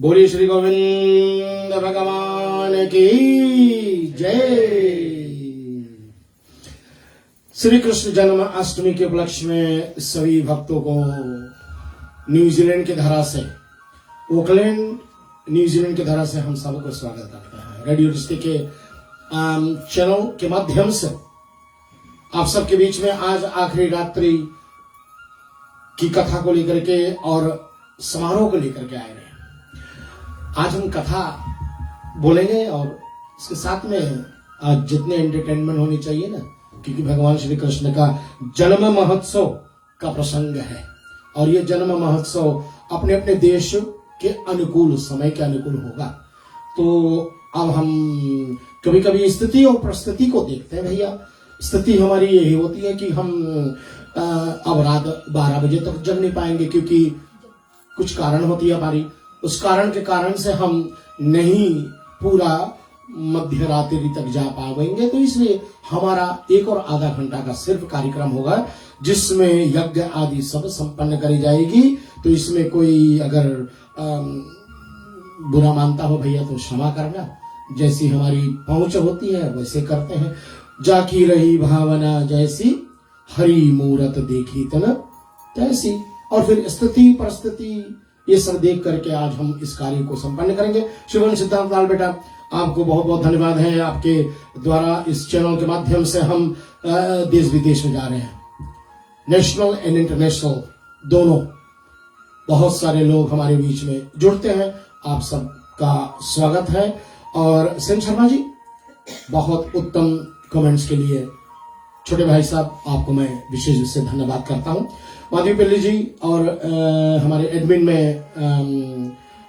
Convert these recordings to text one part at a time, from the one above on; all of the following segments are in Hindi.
बोलिए श्री गोविंद भगवान की जय। श्री कृष्ण जन्म अष्टमी के उपलक्ष्य में सभी भक्तों को न्यूजीलैंड की धरा से, ओकलैंड न्यूजीलैंड की धरा से हम सबको स्वागत करते हैं। रेडियो डिस्ट्री के चैनल के माध्यम से आप सबके बीच में आज आखिरी रात्रि की कथा को लेकर के और समारोह को लेकर के आए हैं। आज हम कथा बोलेंगे और इसके साथ में आज जितने एंटरटेनमेंट होनी चाहिए ना, क्योंकि भगवान श्री कृष्ण का जन्म महोत्सव का प्रसंग है और ये जन्म महोत्सव अपने अपने देश के अनुकूल, समय के अनुकूल होगा। तो अब हम कभी कभी स्थिति और परिस्थिति को देखते हैं। भैया, स्थिति हमारी यही होती है कि हम अब रात 12 बजे तक जग नहीं पाएंगे, क्योंकि कुछ कारण होती है हमारी। उस कारण के कारण से हम नहीं पूरा मध्य रात्रि तक जा पाएंगे, तो इसलिए हमारा 1 और आधा घंटा का सिर्फ कार्यक्रम होगा जिसमें यज्ञ आदि सब संपन्न करी जाएगी। तो इसमें कोई अगर बुरा मानता हो भैया तो क्षमा करना, जैसी हमारी पहुंच होती है वैसे करते हैं। जाकी रही भावना जैसी, हरि मूरत देखी तन तैसी। और फिर स्थिति परिस्थिति ये सब देख करके आज हम इस कार्य को संपन्न करेंगे। शिवन सिद्धांत लाल बेटा, आपको बहुत बहुत धन्यवाद है। आपके द्वारा इस चैनल के माध्यम से हम देश विदेश में जा रहे हैं, नेशनल एंड इंटरनेशनल दोनों। बहुत सारे लोग हमारे बीच में जुड़ते हैं, आप सबका स्वागत है। और सेन शर्मा जी, बहुत उत्तम कमेंट्स के लिए छोटे भाई साहब, आपको मैं विशेष रूप से धन्यवाद करता हूं। माधवी पिल्ली जी और हमारे एडमिन में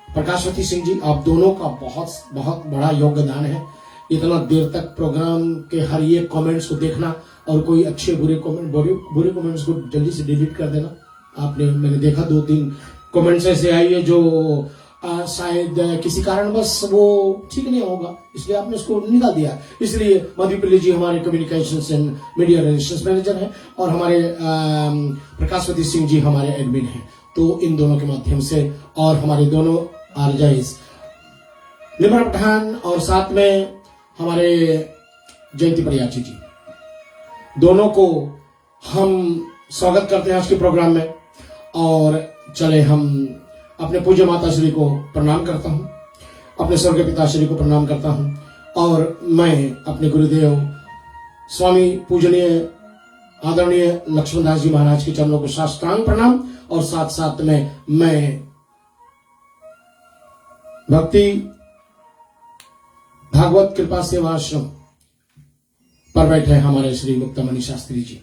प्रकाशवती सिंह जी, आप दोनों का बहुत बहुत बड़ा योगदान है। इतना देर तक प्रोग्राम के हर एक कमेंट्स को देखना और कोई अच्छे बुरे कमेंट्स को जल्दी से डिलीट कर देना। आपने, मैंने देखा 2-3 कमेंट्स ऐसे आई है जो शायद किसी कारण बस वो ठीक नहीं होगा, इसलिए आपने उसको निकाल दिया। इसलिए मधु पिल्ली जी हमारे communications and media relations manager हैं और हमारे प्रकाशवती सिंह जी हमारे एडमिन हैं। तो इन दोनों के माध्यम से, और हमारे दोनों आरजाइस निमरा पठान और साथ में हमारे जयंती परियाची जी, दोनों को हम स्वागत करते हैं आज के प्रोग्राम में। और चले, हम अपने पूज्य माता श्री को प्रणाम करता हूं, अपने स्वर्गीय पिता श्री को प्रणाम करता हूं और मैं अपने गुरुदेव स्वामी पूजनीय आदरणीय लक्ष्मणदास जी महाराज के चरणों को साष्टांग प्रणाम। और साथ साथ में मैं भक्ति भागवत कृपा सेवा आश्रम पर बैठे हमारे श्री मुक्तामणि शास्त्री जी,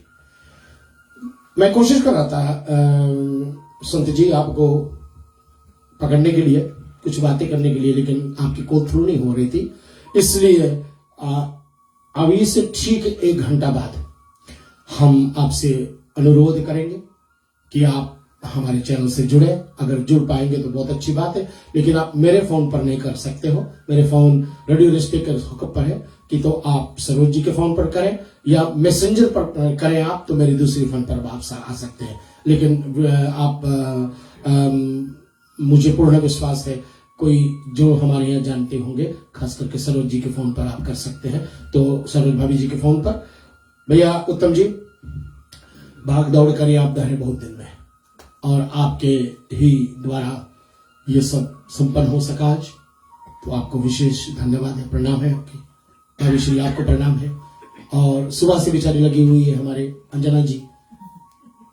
मैं कोशिश कर रहा था संत जी आपको पकड़ने के लिए, कुछ बातें करने के लिए, लेकिन आपकी कॉल थ्रू नहीं हो रही थी। इसलिए अभी से ठीक 1 घंटा बाद हम आपसे अनुरोध करेंगे कि आप हमारे चैनल से जुड़े। अगर जुड़ पाएंगे तो बहुत अच्छी बात है, लेकिन आप मेरे फोन पर नहीं कर सकते हो। मेरे फोन रेडियो डिस्ट्री के हुक्म पर है कि तो आप सरोज जी के फोन पर करें या मैसेंजर पर करें आप, तो मेरी दूसरी फोन पर आप आ सकते हैं। लेकिन आप मुझे पूर्ण विश्वास है कोई जो हमारे यहाँ जानते होंगे, खास करके सरोज जी के फोन पर आप कर सकते हैं। तो सरोज भाभी जी के फोन पर, भैया उत्तम जी, भाग दौड़ करिए आप दहरे बहुत दिन में, और आपके ही द्वारा ये सब संपन्न हो सका आज, तो आपको विशेष धन्यवाद है, प्रणाम है आपकी। भाभी श्री आपको प्रणाम है। और सुबह से बेचारी लगी हुई है हमारे अंजना जी,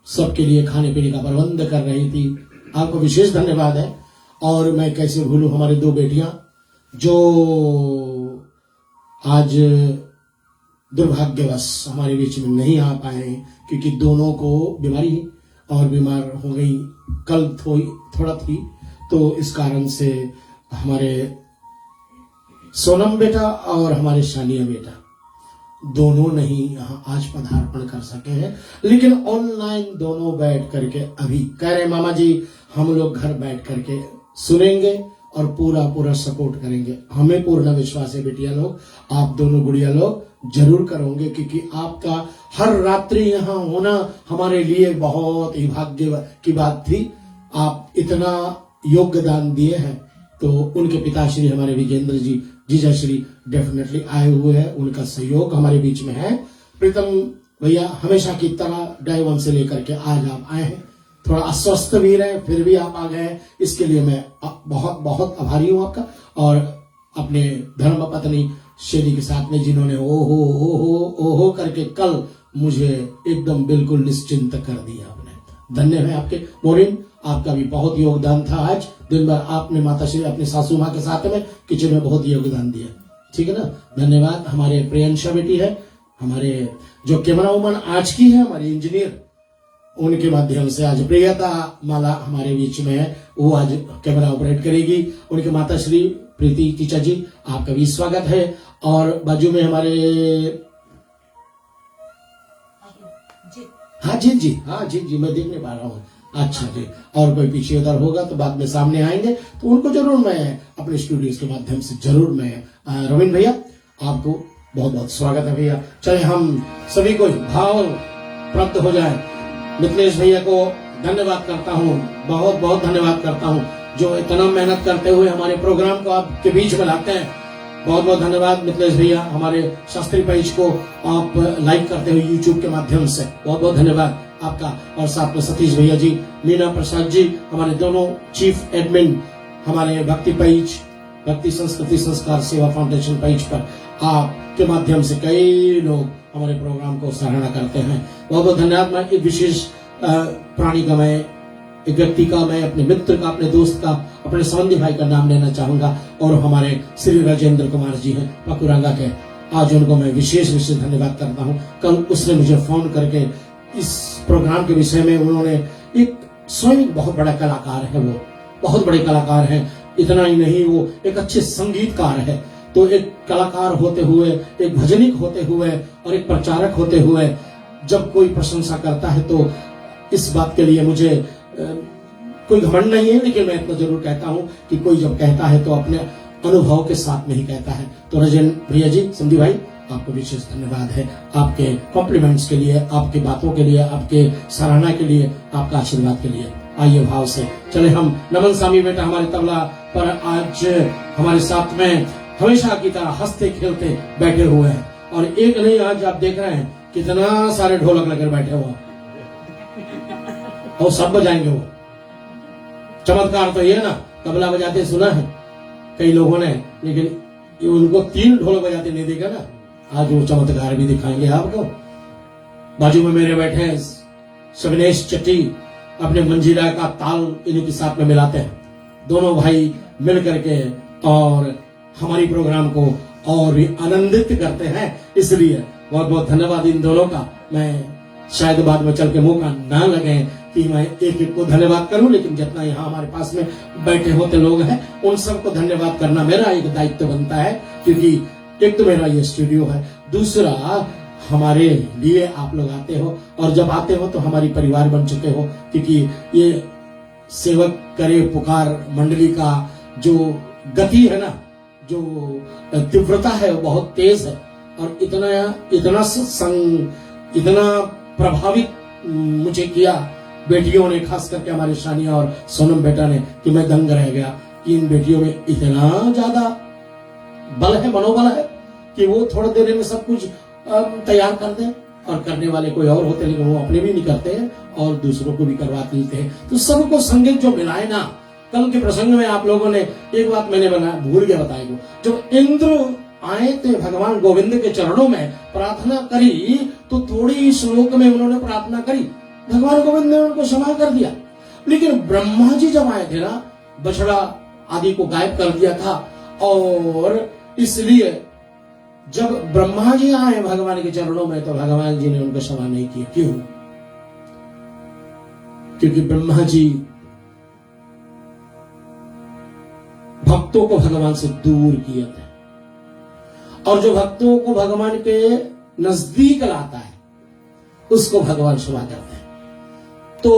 सबके लिए खाने पीने का प्रबंध कर रही थी, आपको विशेष धन्यवाद है। और मैं कैसे भूलूं हमारी 2 बेटियां जो आज दुर्भाग्यवश हमारे बीच में नहीं आ पाए, क्योंकि दोनों को बीमारी और बीमार हो गई, कल थोड़ा थी, तो इस कारण से हमारे सोनम बेटा और हमारे शानिया बेटा दोनों नहीं यहाँ आज पदार्पण कर सके हैं, लेकिन ऑनलाइन दोनों बैठ करके अभी कह रहे मामा जी हम लोग घर बैठ करके सुनेंगे और पूरा सपोर्ट करेंगे। हमें पूर्ण विश्वास है बेटिया लोग, आप दोनों गुड़िया लोग जरूर करोगे, क्योंकि आपका हर रात्रि यहाँ होना हमारे लिए बहुत ही भाग्य की बात थी। आप इतना योगदान दिए हैं तो उनके पिताश्री हमारे विजेंद्र जी जीजाश्री डेफिनेटली आए हुए हैं, उनका सहयोग हमारे बीच में है। प्रीतम भैया हमेशा की तरह डे वन से लेकर के आज आप आए हैं, थोड़ा अस्वस्थ भी रहे फिर भी आप आ गए, इसके लिए मैं बहुत बहुत आभारी हूं आपका। और अपने धर्म पत्नी शेरी के साथ में जिन्होंने ओहो करके कल मुझे एकदम बिल्कुल निश्चिंत कर दिया आपने, धन्य है आपके मोरिन, आपका भी बहुत योगदान था। आज दिन भर आपने माता श्री अपनी सासू माँ के साथ में किचन में बहुत योगदान दिया, ठीक है ना, धन्यवाद। हमारे प्रियंशा बेटी है, हमारे जो कैमरा वुमन आज की है, हमारी इंजीनियर, उनके माध्यम से आज प्रियता माला हमारे बीच में है, वो आज कैमरा ऑपरेट करेगी। उनके माता श्री प्रीति टीचा जी, आपका भी स्वागत है। और बाजू में हमारे जीत जी मैं देख नहीं पा रहा हूँ, अच्छा जी। और कोई पीछे उधर होगा तो बाद में सामने आएंगे, तो उनको जरूर मैं अपने स्टूडियोज के माध्यम से जरूर मैं रविंद्र भैया आपको बहुत बहुत स्वागत है भैया। चाहे हम सभी को भाव प्राप्त हो जाए। मिथिलेश भैया को धन्यवाद करता हूँ, बहुत बहुत धन्यवाद करता हूँ, जो इतना मेहनत करते हुए हमारे प्रोग्राम को आपके बीच में लाते हैं। बहुत बहुत धन्यवाद मिथिलेश भैया, हमारे शास्त्री पेज को आप लाइक करते हुए यूट्यूब के माध्यम से, बहुत बहुत धन्यवाद आपका। और साथ में सतीश भैया जी, मीना प्रसाद जी, हमारे दोनों चीफ एडमिन हमारे भक्ति पेज, भक्ति संस्कृति संस्कार सेवा फाउंडेशन पेज पर आपके माध्यम से कई लोग हमारे प्रोग्राम को सराहना करते हैं, बहुत बहुत धन्यवाद। मैं एक विशेष प्राणी का, मैं एक व्यक्ति का, मैं अपने मित्र का, अपने दोस्त का, अपने संबंधी भाई का नाम लेना चाहूंगा, और हमारे श्री राजेंद्र कुमार जी हैं पकुरंगा के, आज उनको मैं विशेष धन्यवाद करता हूं। कल उसने मुझे फोन करके इस प्रोग्राम के विषय में, उन्होंने एक स्वयं बहुत बड़ा कलाकार है, वो बहुत बड़े कलाकार हैं, इतना ही नहीं वो एक अच्छे संगीतकार है। तो एक कलाकार होते हुए, एक भजनिक होते हुए और एक प्रचारक होते हुए जब कोई प्रशंसा करता है तो इस बात के लिए मुझे कोई घमंड नहीं है, लेकिन मैं इतना जरूर कहता हूं कि कोई जब कहता है तो अपने अनुभव के साथ में ही कहता है। तो राजेंद्र भैया जी, संदीप भाई, आपको विशेष धन्यवाद है आपके कॉम्प्लीमेंट्स के लिए, आपकी बातों के लिए, आपके सराहना के लिए, आपका आशीर्वाद के लिए। आइए भाव से चले हम। नमन स्वामी बेटा हमारे तबला पर आज हमारे साथ में हमेशा की तरह हंसते खेलते बैठे हुए हैं, और एक नहीं, आज आप देख रहे हैं कितना सारे ढोलक लेकर बैठे हुए, और सब बजाएंगे वो। चमत्कार तो ये ना, तबला बजाते सुना है कई लोगों ने, लेकिन उनको 3 ढोलक बजाते नहीं देखा ना, आज वो चमत्कार भी दिखाएंगे आपको। बाजू में मेरे बैठे हैं शबनेश चट्टी, अपने मंजीरा का ताल इन्हीं के साथ में मिलाते हैं, दोनों भाई मिल करके और हमारी प्रोग्राम को और भी आनंदित करते हैं। इसलिए बहुत बहुत धन्यवाद इन दोनों का। मैं शायद बाद में चल के मौका ना लगे कि मैं एक एक को धन्यवाद करूं, लेकिन जितना यहाँ हमारे पास में बैठे होते लोग हैं उन सबको धन्यवाद करना मेरा एक दायित्व बनता है, क्योंकि एक तो मेरा ये स्टूडियो है, दूसरा हमारे लिए आप लोग आते हो, और जब आते हो तो हमारी परिवार बन चुके हो, क्योंकि ये सेवक करे पुकार मंडली का जो गति है ना, जो तीव्रता है वो बहुत तेज है, और इतना सत्संग, इतना प्रभावित मुझे किया बेटियों ने, खास करके हमारे शानिया और सोनम बेटा ने, कि मैं दंग रह गया कि इन बेटियों में इतना ज्यादा बल है, मनोबल है कि वो थोड़ी देर में सब कुछ तैयार कर दें, और करने वाले कोई और होते लेकिन वो अपने भी नहीं करते हैं और दूसरों को भी करवा देते हैं। तो सबको संगीत जो मिलाए ना, कल के प्रसंग में आप लोगों ने एक बात मैंने भूल गया बताएगा, जब इंद्र आए थे भगवान गोविंद के चरणों में प्रार्थना करी, तो थोड़ी श्लोक में उन्होंने प्रार्थना करी, भगवान गोविंद ने उनको क्षमा कर दिया। लेकिन ब्रह्मा जी जब आए थे ना, बछड़ा आदि को गायब कर दिया था, और इसलिए जब ब्रह्मा जी आए भगवान के चरणों में तो भगवान जी ने उनको क्षमा नहीं किया। क्यों? क्योंकि ब्रह्मा जी भक्तों को भगवान से दूर किए थे, और जो भक्तों को भगवान के नजदीक लाता है उसको भगवान क्षमा करते हैं। तो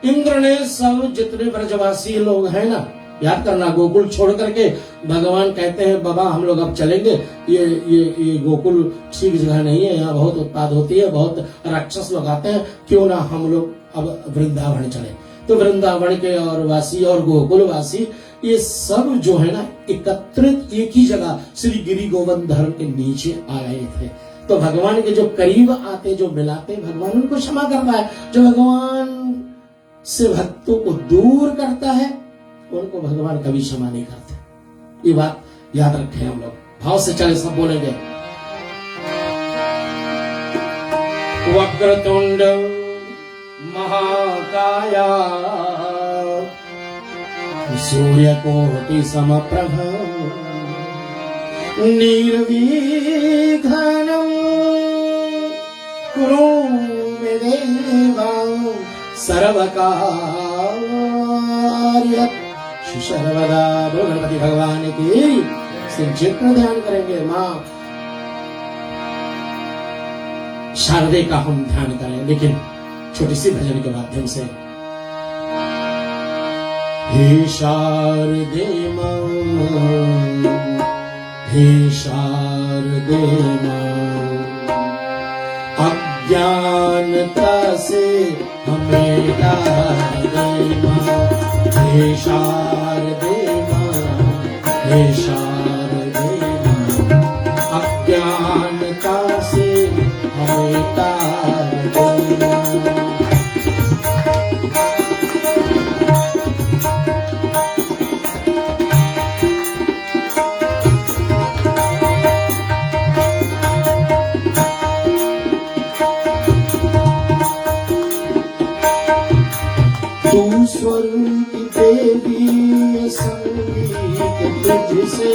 इंद्र ने सब जितने ब्रजवासी लोग हैं ना, याद करना, गोकुल छोड़ करके भगवान कहते हैं बाबा हम लोग अब चलेंगे, ये गोकुल ठीक जगह नहीं है, यहाँ बहुत उत्पाद होती है, बहुत राक्षस लोग आते हैं, क्यों ना हम लोग अब वृंदावन चले। तो वृंदावन के और वासी और गोकुल वासी ये सब जो है ना एकत्रित एक ही जगह श्री गिरि गोवर्धन के नीचे आए थे। तो भगवान के जो करीब आते, जो मिलाते, भगवान उनको क्षमा करता है। जो भगवान से भक्तों को दूर करता है उनको भगवान कभी क्षमा नहीं करते। ये बात याद रखें हम लोग। भाव से चले, सब बोलेंगे। वक्रतुंड महाकाया सूर्यकोटि समप्रभ निर्विघ्नं कुरु मे देव सर्वकार्य सर्वदा। गणपति भगवान की चित्र ध्यान करेंगे। माँ शारदे का हम ध्यान करें, लेकिन छोटी सी भजन के माध्यम से। हे शारदे माँ, हे शारदे माँ, अज्ञानता से हमें तारे माँ। हे शारदे माँ, हे शारदे माँ, अज्ञानता से हमें तारे माँ। स्वर्ग देवी संगीत तुझसे,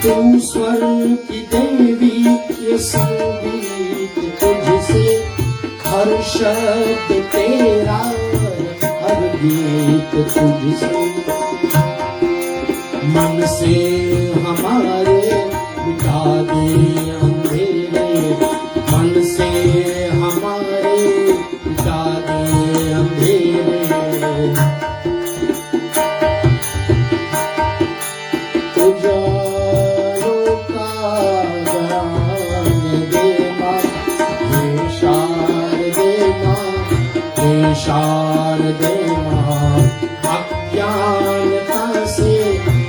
तू स्वर्ग की देवी ये संगीत तुझसे, हर शब्द तेरा हर गीत तुझसे। मन से हमारे मिटा दे अंधेरे, मन से हमारे मिटा दे अंधेरे। उजालों का ज्ञान दे माँ, हे शारदे माँ, हे शारदे माँ, अज्ञानता से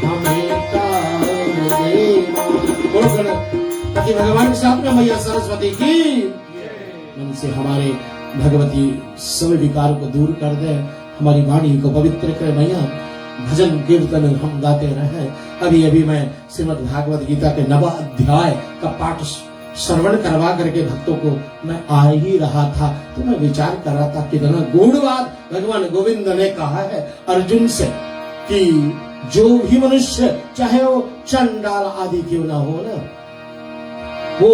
हमें तार दे माँ। बोलो गणपति भगवान के साथ में मैया सरस्वती की। मन से हमारे भगवती सब विकार को दूर कर दे, हमारी वाणी को पवित्र करे मैया। भजन कीर्तन हम गाते रहे। अभी अभी मैं श्रीमद् भागवत गीता के 9वां अध्याय का पाठ श्रवण करवा करके भक्तों को मैं आ ही रहा था, तो मैं विचार कर रहा था कितना गूढ़ बात भगवान गोविंद ने कहा है अर्जुन से कि जो भी मनुष्य चाहे वो चंडाल आदि क्यों ना हो ना, वो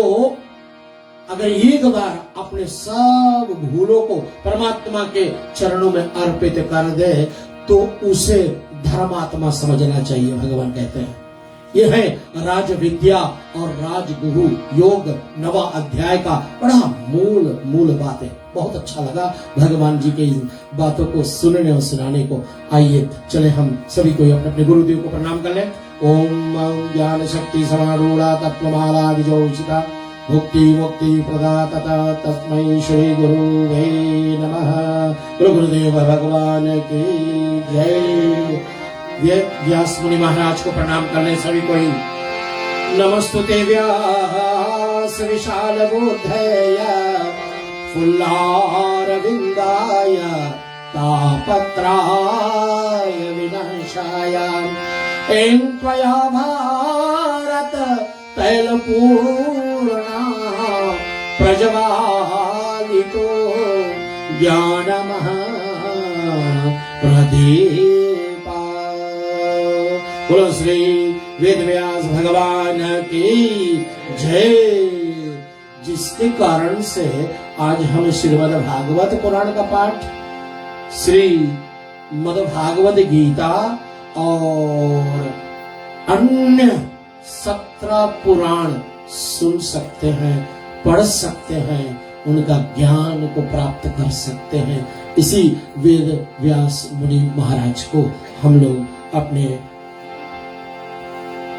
अगर एक बार अपने सब भूलों को परमात्मा के चरणों में अर्पित कर दे तो उसे धर्मात्मा समझना चाहिए। भगवान कहते हैं ये है राज विद्या और राजगुरु योग 9वां अध्याय का बड़ा मूल बात है। बहुत अच्छा लगा भगवान जी के इन बातों को सुनने और सुनाने को। आइए चले हम सभी को अपने अपने गुरुदेव को प्रणाम कर लें। ओम ज्ञान शक्ति समारूढ़ा तत्वमाला विजोषिता मुक्ति मुक्ति प्रदाता तस्मै श्री गुरुवे नमः। गुरुदेव भगवान की जय। व्यास मुनि महाराज को प्रणाम करने सभी कोई। नमस्तुते व्यास विशाल बुद्धय फुल्लारविन्दाय तापत्राय विनाशाय। एं त्वया भारत तैलपूर्णा प्रज्वालितो ज्ञानमः प्रदीपा। बोलो श्री वेदव्यास भगवान की जय। जिसके कारण से आज हम श्रीमद् भागवत पुराण का पाठ, श्री मद् भागवत गीता और अन्य 17 पुराण सुन सकते हैं, पढ़ सकते हैं, उनका ज्ञान को प्राप्त कर सकते हैं। इसी वेद व्यास मुनि महाराज को हम लोग अपने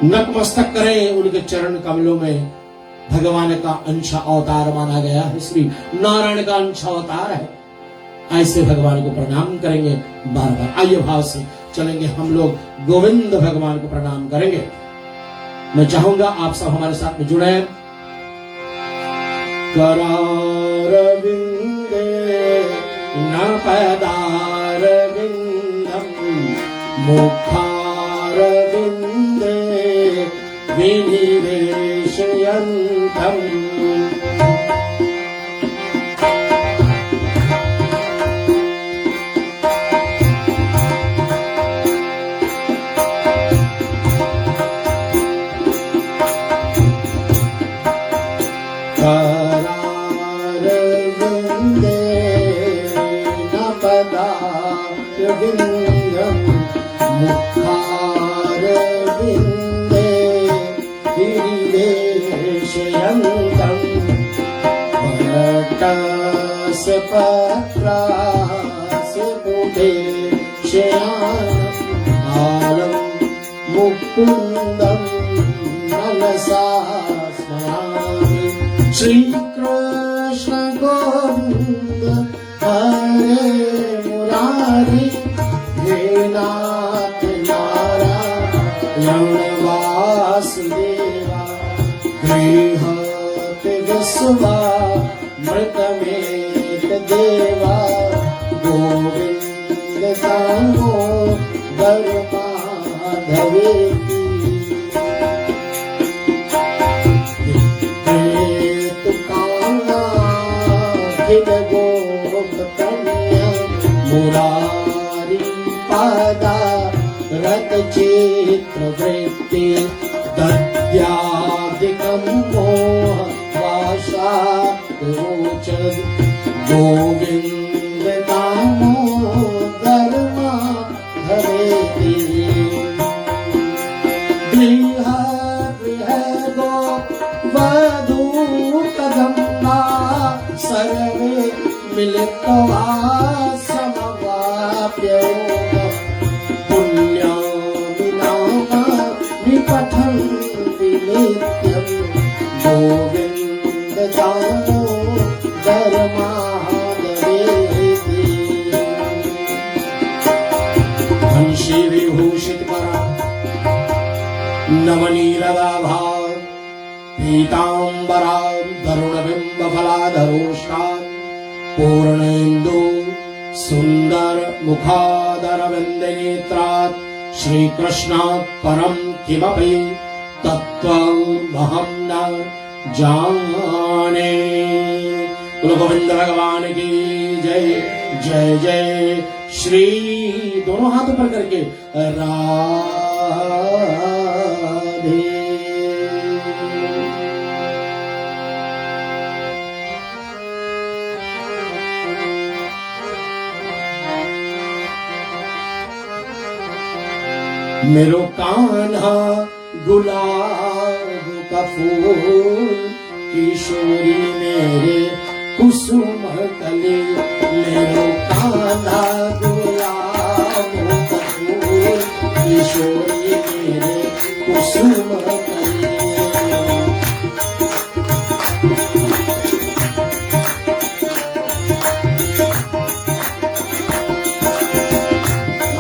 नतमस्तक करें। उनके चरण कमलों में भगवान का अंश अवतार माना गया है, श्री नारायण का अंश अवतार है। ऐसे भगवान को प्रणाम करेंगे बार बार। आइए भाव से चलेंगे हम लोग, गोविंद भगवान को प्रणाम करेंगे। मैं चाहूंगा आप सब हमारे साथ में जुड़े। करारविंदे न पदारविंदम मुखारविंदे विनिवेशयन्तम् करारविंदे न पदारविंदम मुखारविंदे विनिवेशयन्तम् वरटस्पत्रास्बुधे शयानम् आलम् मुकुन्दम् मनसा स्मरामि। श्री कृष्ण गोविंद हरे मुरारी, हे नाथ नारायण वासुदेवा, गृहत विश्वामृतमेक देवा, गोविंद दामोदर माधवेति। मुरारी पादा रत चित्र वृत्ति, दद्यादिकं मोह वासारोचन, गोविंद दामोदर माधवेति। गृह गृह गो वधू कदम्बा, सर्वे मिलित्वा समवाप्ययोगम्, पुण्यानि नामानि पठन्ति नित्यम्, गोविन्द दामोदर माधवेति। धनश्री विभूषित करा नवनीरदाभा, पीताम्बरा तरुणबिम्ब फलाधरोष्टान्, पूर्णेन्दु सुंदर मुखादरविन्द नेत्रात्, श्री कृष्णात् परं किमपि तत्त्वमहं न जाने। बोलो गोविंद भगवान की जय। जय जय श्री, दोनों हाथ ऊपर करके राधे। मेरो कान्हा गुलाब का फूल, किशोरी मेरे कुसुम कली। मेरो कान्हा गुलाब का फूल, किशोरी मेरे कुसुम कली।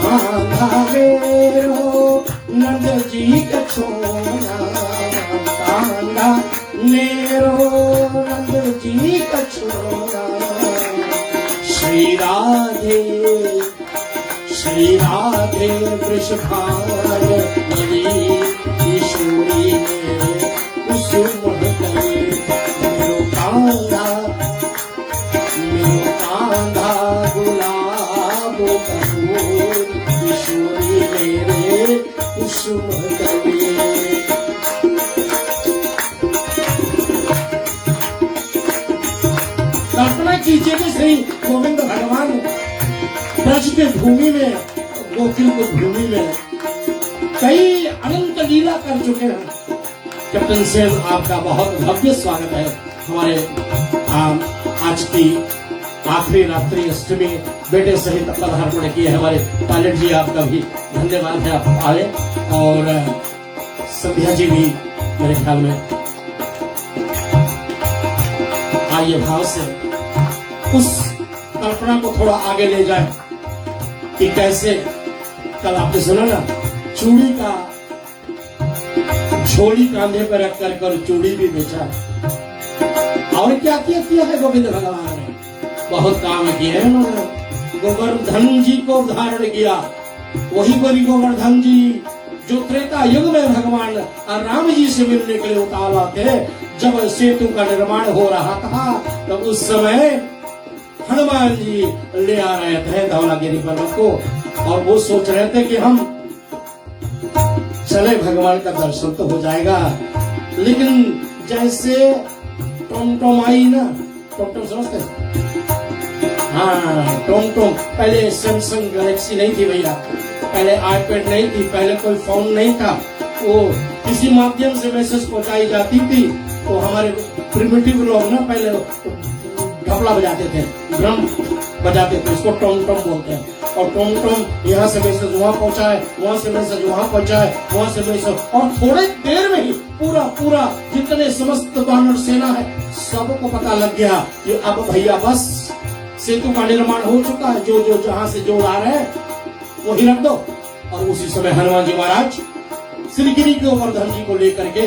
कान्हा मेरो नंद जी का छोरा, कान्हा मेरो नंद जी का छोरा। श्री राधे वृषभावती, किशोरी मेरे कुसुम कली। मेरो कान्हा गुलाब का फूल, किशोरी मेरे कुसुम कली। कल्पना कीजिए कि श्री गोविंद भगवान ब्रज के भूमि में, गोकुल की भूमि में कई अनंत लीला कर चुके हैं। कैप्टन सेन, आपका बहुत भव्य स्वागत है हमारे आज की आखिरी रात्रि अष्टमी बेटे सहित पदार्पण किए हमारे पायलट जी, आपका भी धन्यवाद है, आप आए। और संध्या जी भी मेरे ख्याल में आइए भाव से उस कल्पना घटना को थोड़ा आगे ले जाए कि कैसे कल आपने सुना ना, चूड़ी का झोली कांधे पर रख कर चूड़ी भी बेचा। और क्या किया है गोविंद भगवान ने, बहुत काम किए हैं उन्होंने। गोवर्धन जी को धारण किया, वही बड़ी गोवर्धन जी जो त्रेता युग में भगवान राम जी से मिलने के लिए उतावला थे। जब सेतु का निर्माण हो रहा था तो उस समय हनुमान जी ले आ रहे थे धौलागिरी पर्वत को, और वो सोच रहे थे कि हम चले भगवान का दर्शन तो हो जाएगा। लेकिन जैसे टोम आई ना, टोम समझते, हाँ टोम। पहले सैमसंग गैलेक्सी नहीं थी भैया, पहले आईपैड नहीं थी, पहले कोई फोन नहीं था। वो किसी माध्यम से मैसेज पहुंचाई जाती थी तो हमारे प्रिमिटिव लोग ना पहले ढपला बजाते थे, ड्रम बजाते थे, उसको टोम बोलते हैं। और टोम यहाँ से मैसेज वहां पहुंचाए, वहां से मैसेज वहां पहुंचाए, वहां से मैसेज, और थोड़े देर में ही पूरा जितने समस्त वानर सेना है सबको पता लग गया कि अब भैया बस सेतु का निर्माण हो चुका है, जो जहां से जोड़ आ रहे हैं वही रख दो। और उसी समय हनुमान जी महाराज श्री गिरी गोवर्धन जी को लेकर के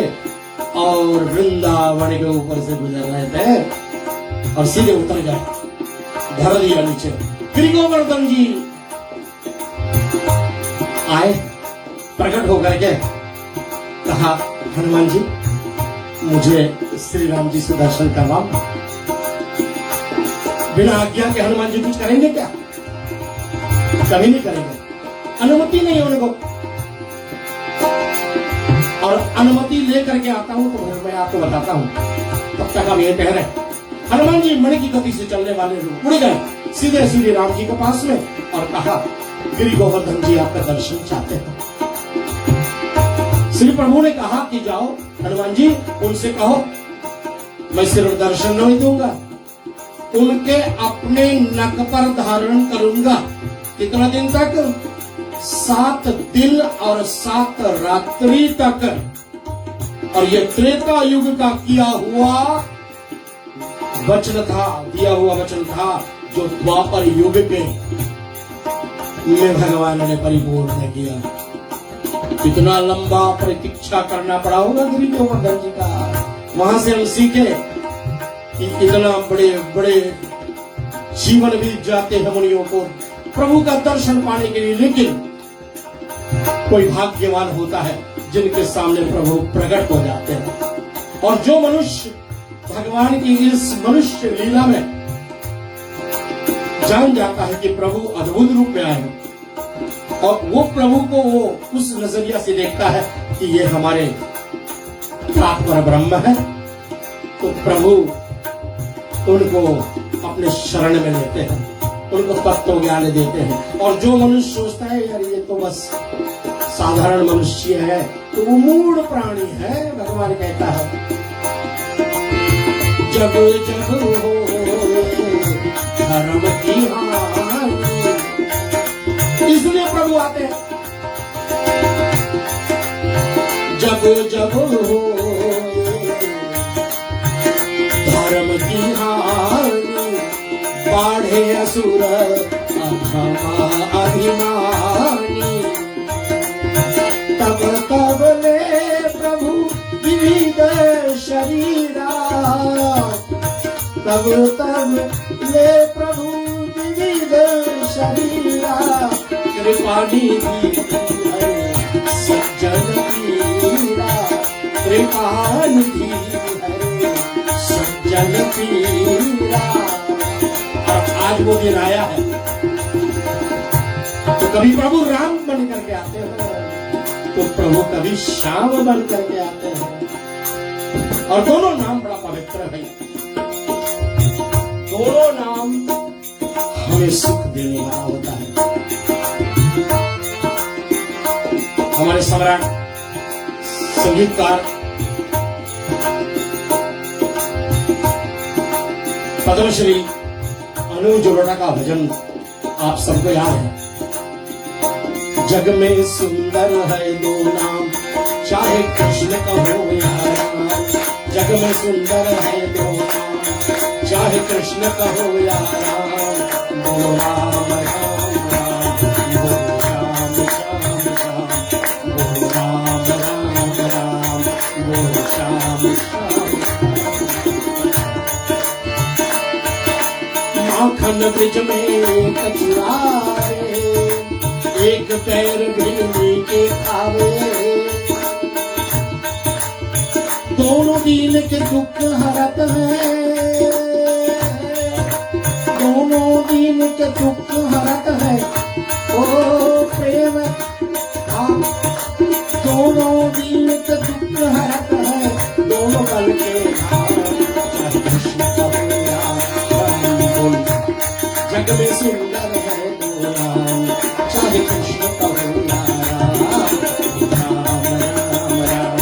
और वृंदावन के ऊपर से गुजर रहे थे और सीधे उतर गए, धर दिया नीचे। गिरी गोवर्धन जी आए, प्रकट होकर के कहा, हनुमान जी मुझे श्री राम जी से दर्शन करवाओ। बिना आज्ञा के हनुमान जी कुछ करेंगे क्या? कभी नहीं करेंगे, अनुमति नहीं है उनको। और अनुमति लेकर के आता हूं तो मैं आपको बताता हूं। तब तक हम ये कह रहे, हनुमान जी मणि की गति से चलने वाले लोग उड़ गए सीधे राम जी के पास में और कहा, गिरी गोवर्धन जी आपका दर्शन चाहते हैं। श्री प्रभु ने कहा कि जाओ हनुमान जी, उनसे कहो मैं सिर्फ दर्शन नहीं दूंगा, उनके अपने नक पर धारण करूंगा। कितना दिन तक? 7 दिन और 7 रात्रि तक। और ये त्रेता युग का किया हुआ वचन था, दिया हुआ वचन था, जो द्वापर युग के में भगवान ने परिपूर्ण किया। कितना लंबा प्रतीक्षा करना पड़ा होगा गिरी गोवर्धन जी का। वहां से हम सीखे कि इतना बड़े जीवन बीत जाते हैं मुनियों को प्रभु का दर्शन पाने के लिए, लेकिन कोई भाग्यवान होता है जिनके सामने प्रभु प्रकट हो जाते हैं। और जो मनुष्य भगवान की इस मनुष्य लीला में जान जाता है कि प्रभु अद्भुत रूप में आए और वो प्रभु को वो उस नजरिया से देखता है कि ये हमारे आत्मा ब्रह्म है, तो प्रभु उनको अपने शरण में लेते हैं, उनको तत्व ज्ञान देते हैं। और जो मनुष्य सोचता है यार ये तो बस साधारण मनुष्य है, तो वो मूढ़ प्राणी है। भगवान कहता है जब जब हो धर्म की हानि, इसलिए प्रभु आते हैं। जब जब हो धर्म की हानि, बाढ़े असुर अभिमानी, तब तब ले प्रभु विविध शरीरा, तब तब ले प्रभु विविध शरीरा, कृपा निधि है सज्जन पीरा, कृपा निधि है सज्जन पीरा। और आज वो दिन आया है, तो कभी प्रभु राम बन करके आते हैं, तो प्रभु कभी श्याम बन करके आते हैं। और दोनों नाम बड़ा पवित्र है, दोनों नाम हमें सुख देने वाला होता है। हमारे सम्राट संगीतकार पद्मश्री अनुज अरोड़ा का भजन आप सबको याद है। जग में सुंदर है दो नाम, चाहे कृष्ण कहो या राम। जग में सुंदर है दो नाम, चाहे कृष्ण कहो या राम। बोलो राम राम राम, बोलो श्याम श्याम श्याम, बोलो राम राम राम, बोलो श्याम श्याम। माखन ब्रिज में कचुरावे, एक पैर भिड़नी के खावे, दोनों दीन के दुख हरत है, दोनों दीन के दुख हरत है, ओ प्रेम हाँ, दोनों दीन के दुख हरत है, दोनों बल के जग में सुंदर है दो नाम, चाहे कृष्ण कहो या राम, राम राम राम,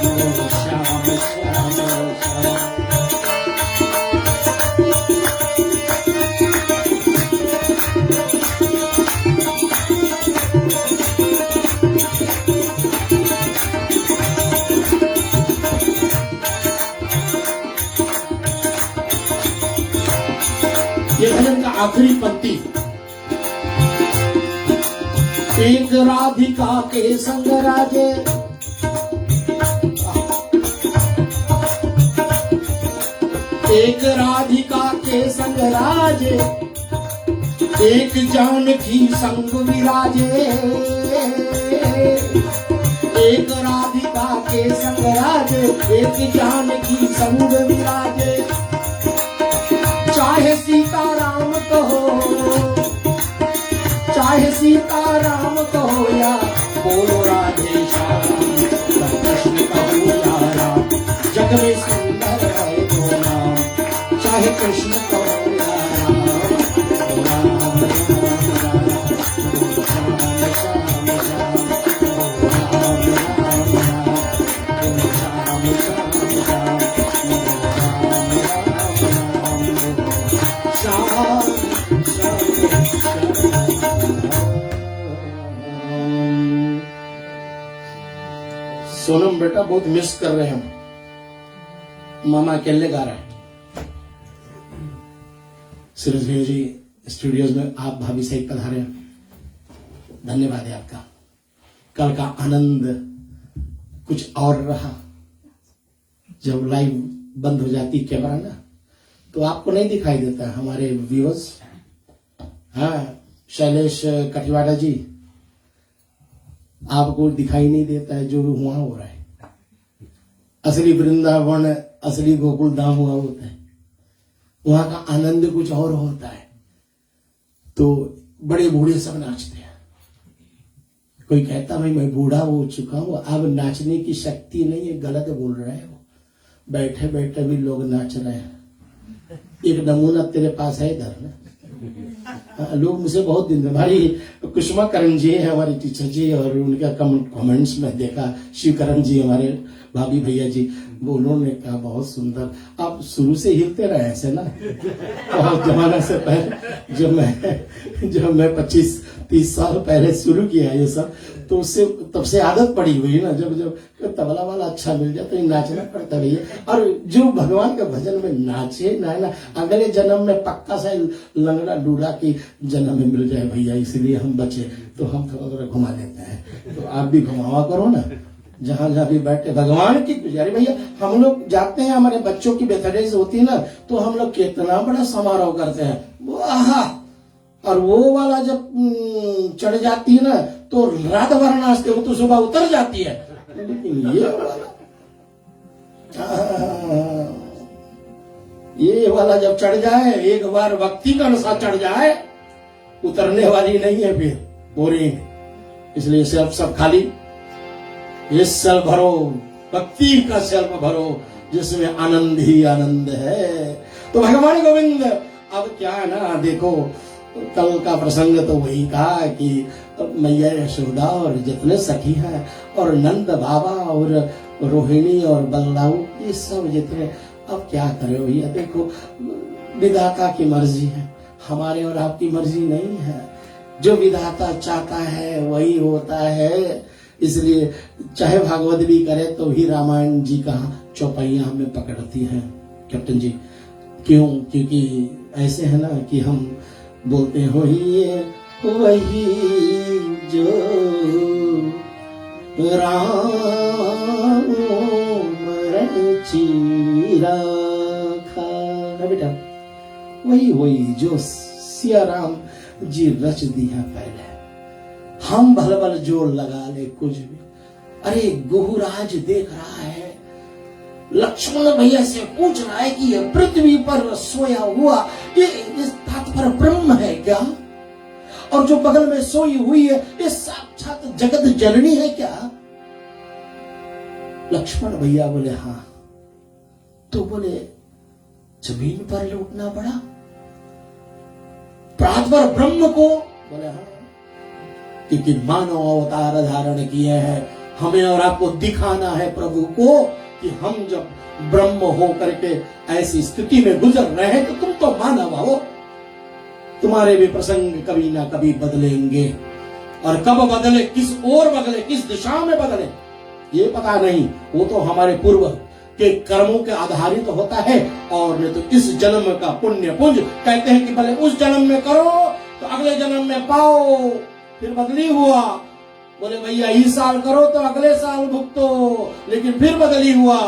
बोलो श्याम श्याम श्याम। ये भजन का आखिरी पंक्ति, एक राधिका के संग राजे, एक राधिका के संग राजे, एक जानकी संग विराजे, एक राधिका के संग राजे, एक जानकी संग विराजे, चाहे सीताराम कहो, चाहे सीताराम कहो या बोलो राधे श्याम, कृष्ण कहो या राम, जग में सुंदर है दो नाम, चाहे कृष्ण कहो या राम, राम राम राम, श्याम श्याम श्याम, राम राम राम, श्याम श्याम श्याम, सोनम बेटा बहुत मिस कर रहे हैं, मामा अकेले गा रहे हैं। सुरेश भैया जी स्टूडियोज में आप भाभी सहित पधारे, धन्यवाद है आपका। कल का आनंद कुछ और रहा, जब लाइव बंद हो जाती कैमरा ना तो आपको नहीं दिखाई देता हमारे व्यूअर्स। हाँ शैलेश कटिवाड़ा जी, आपको दिखाई नहीं देता है जो वहां हो रहा है। असली वृंदावन, असली गोकुल धाम हुआ होता है, वहां का आनंद कुछ और होता है। तो बड़े बूढ़े सब नाचते हैं। कोई कहता भाई मैं बूढ़ा हो चुका हूं, अब नाचने की शक्ति नहीं है, गलत बोल रहे हो। बैठे बैठे भी लोग नाच रहे हैं। एक नमूना तेरे पास है इधर ना। लोग मुझे बहुत दिन, हमारी कुसुमा करण जी है हमारी टीचर जी, और उनका कमेंट्स में देखा, शिव करण जी हमारे भाभी भैया जी, वो उन्होंने कहा बहुत सुंदर, आप शुरू से हिलते रहे ऐसे ना। बहुत जमाना से पहले जब मैं 25-30 साल पहले शुरू किया ये सब, तो उससे तब से आदत पड़ी हुई ना। जब तबला वाला अच्छा मिल जाए तो नाचना पड़ता भैया। और जो भगवान के भजन में नाचे ना, अगले जन्म में पक्का सा लंगड़ा डूडा की जन्म में मिल जाए भैया, इसलिए हम बचे। तो हम थोड़ा घुमा देते हैं, तो आप भी घुमावा करो ना जहां जहां भी बैठे भगवान की पुजारी। भैया हम लोग जाते हैं, हमारे बच्चों की बर्थडे होती है ना, तो हम लोग कितना बड़ा समारोह करते हैं। आहा, और वो वाला जब चढ़ जाती है ना तो रात भर नाचते हो, तो सुबह उतर जाती है। लेकिन ये वाला जब चढ़ जाए, एक बार भक्ति का नशा चढ़ जाए, उतरने वाली नहीं है फिर, बोरिंग। इसलिए सब खाली ये सेल भरो, भक्ति का सेल भरो, जिसमें आनंद ही आनंद है। तो भगवान गोविंद, अब क्या ना देखो, कल का प्रसंग तो वही था कि मैया यशोदा और जितने सखी हैं, और नंद बाबा और रोहिणी और बलदाऊ, ये सब जितने, अब क्या करे भैया। देखो विधाता की मर्जी है, हमारे और आपकी मर्जी नहीं है। जो विधाता चाहता है वही होता है। इसलिए चाहे भागवत भी करे तो भी रामायण जी का चौपाइयां हमें पकड़ती हैं कैप्टन जी। क्यों? क्योंकि ऐसे है ना कि हम बोलते हो ये वही जो राम रची रखा है बेटा, वही वही जो सिया राम जी रच दिया पहले। हम भल भल जोड़ लगा ले कुछ भी। अरे गुहुराज देख रहा है, लक्ष्मण भैया से पूछ रहा है कि ये पृथ्वी पर सोया हुआ ये इस तात्पर्य ब्रह्म है क्या? और जो बगल में सोई हुई है ये साक्षात जगत जननी है क्या? लक्ष्मण भैया बोले हाँ। तो बोले जमीन पर लौटना पड़ा तात्पर्य ब्रह्म को? बोले हाँ, क्योंकि मानव अवतार धारण किए हैं, हमें और आपको दिखाना है प्रभु को कि हम जब ब्रह्म हो करके ऐसी स्थिति में गुजर रहे हैं तो तुम तो मानव हो, तुम्हारे भी प्रसंग कभी ना कभी बदलेंगे। और कब बदले, किस ओर बदले, किस दिशा में बदले ये पता नहीं, वो तो हमारे पूर्व के कर्मों के आधारित तो होता है। और नहीं तो इस जन्म का पुण्य पुंज कहते हैं कि भले उस जन्म में करो तो अगले जन्म में पाओ। फिर बदली हुआ, बोले भैया इस साल करो तो अगले साल भुगतो, लेकिन फिर बदली हुआ,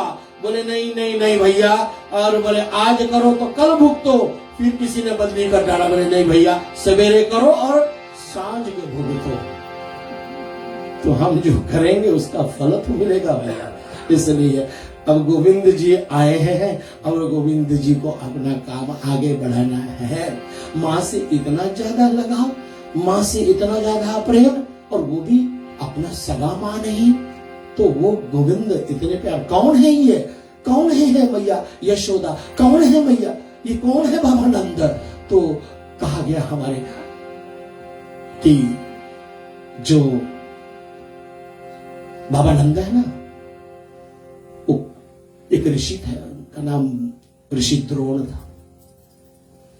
बोले नहीं नहीं नहीं भैया, और बोले आज करो तो कल भुगतो। फिर किसी ने बदली कर डाला, बोले नहीं भैया सवेरे करो और सांझ के भुगतो। तो हम जो करेंगे उसका फल तो मिलेगा भैया। इसलिए अब गोविंद जी आए हैं और गोविंद जी को अपना काम आगे बढ़ाना है। माँ से इतना ज्यादा लगाव, माँ से इतना ज्यादा प्रेम, और वो भी अपना सगा माँ नहीं तो वो गोविंद इतने प्यार। कौन है ये, कौन है मैया यशोदा, कौन है मैया, ये कौन है बाबा नंद? तो कहा गया हमारे कि जो बाबा नंद है ना, वो एक ऋषि था, उनका नाम ऋषि द्रोण था।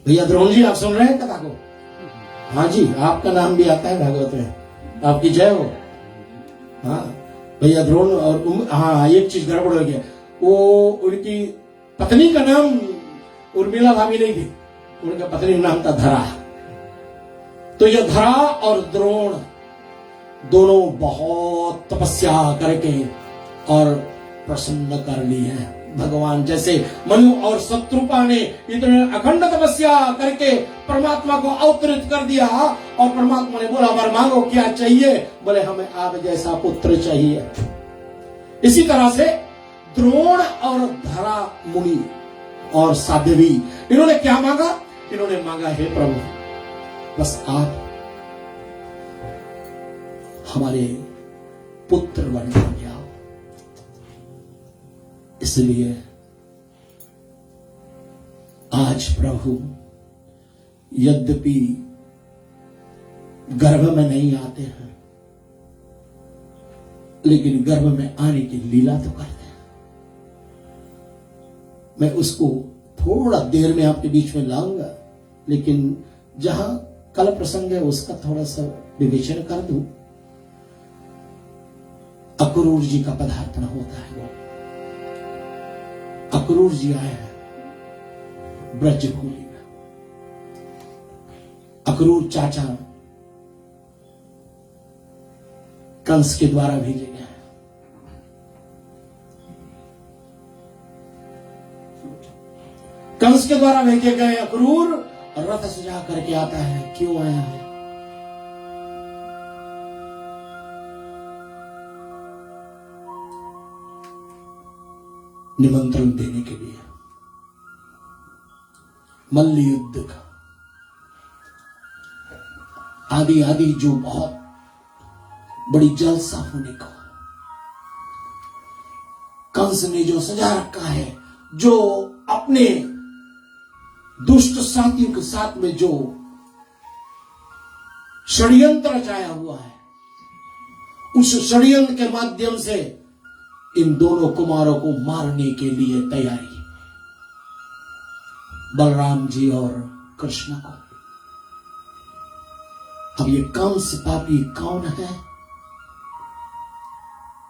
भैया द्रोण जी आप सुन रहे हैं कथा को? हाँ जी, आपका नाम भी आता है भागवत में, आपकी जय हो। हाँ भैया द्रोण, और हाँ एक चीज गड़बड़ हो गया, वो उनकी पत्नी का नाम उर्मिला भाभी नहीं थी, उनका पत्नी का नाम था धरा। तो ये धरा और द्रोण दोनों बहुत तपस्या करके और प्रसन्न कर ली है भगवान। जैसे मनु और शत्रुपा ने इतने अखंड तपस्या करके परमात्मा को अवतरित कर दिया, और परमात्मा ने बोला वर मांगो क्या चाहिए? बोले हमें आप जैसा पुत्र चाहिए। इसी तरह से द्रोण और धरा मुनि और साध्वी, इन्होंने क्या मांगा? इन्होंने मांगा हे प्रभु बस आप हमारे पुत्र बन जाओ। इसलिए आज प्रभु यद्यपि गर्भ में नहीं आते हैं, लेकिन गर्भ में आने की लीला तो करते हैं। मैं उसको थोड़ा देर में आपके बीच में लाऊंगा, लेकिन जहां कल प्रसंग है उसका थोड़ा सा विवेचन कर दूं। अक्रूर जी का पदार्पण होता है। अक्रूर जी आए हैं ब्रजभूमि में। अक्रूर चाचा कंस के द्वारा भेजे गए हैं। कंस के द्वारा भेजे गए अक्रूर रथ सजा करके आता है। क्यों आया है? निमंत्रण देने के लिए मल्ल युद्ध का आदि आदि जो बहुत बड़ी जलसा होने का कंस ने जो सजा रखा है, जो अपने दुष्ट साथियों के साथ में जो षड्यंत्र रचाया हुआ है, उस षड्यंत्र के माध्यम से इन दोनों कुमारों को मारने के लिए तैयारी, बलराम जी और कृष्ण को। अब ये कंस पापी कौन है?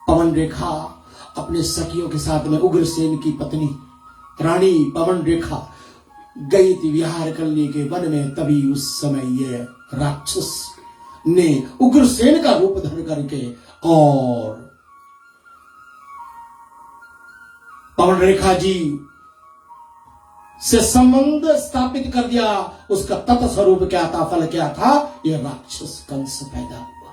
पवन रेखा अपने सखियों के साथ में उग्रसेन की पत्नी रानी पवन रेखा गई थी विहार करने के वन में, तभी उस समय ये राक्षस ने उग्रसेन का रूप धर करके और पवन रेखा जी से संबंध स्थापित कर दिया। उसका तत्स्वरूप क्या था, फल क्या था, यह राक्षस कंस पैदा हुआ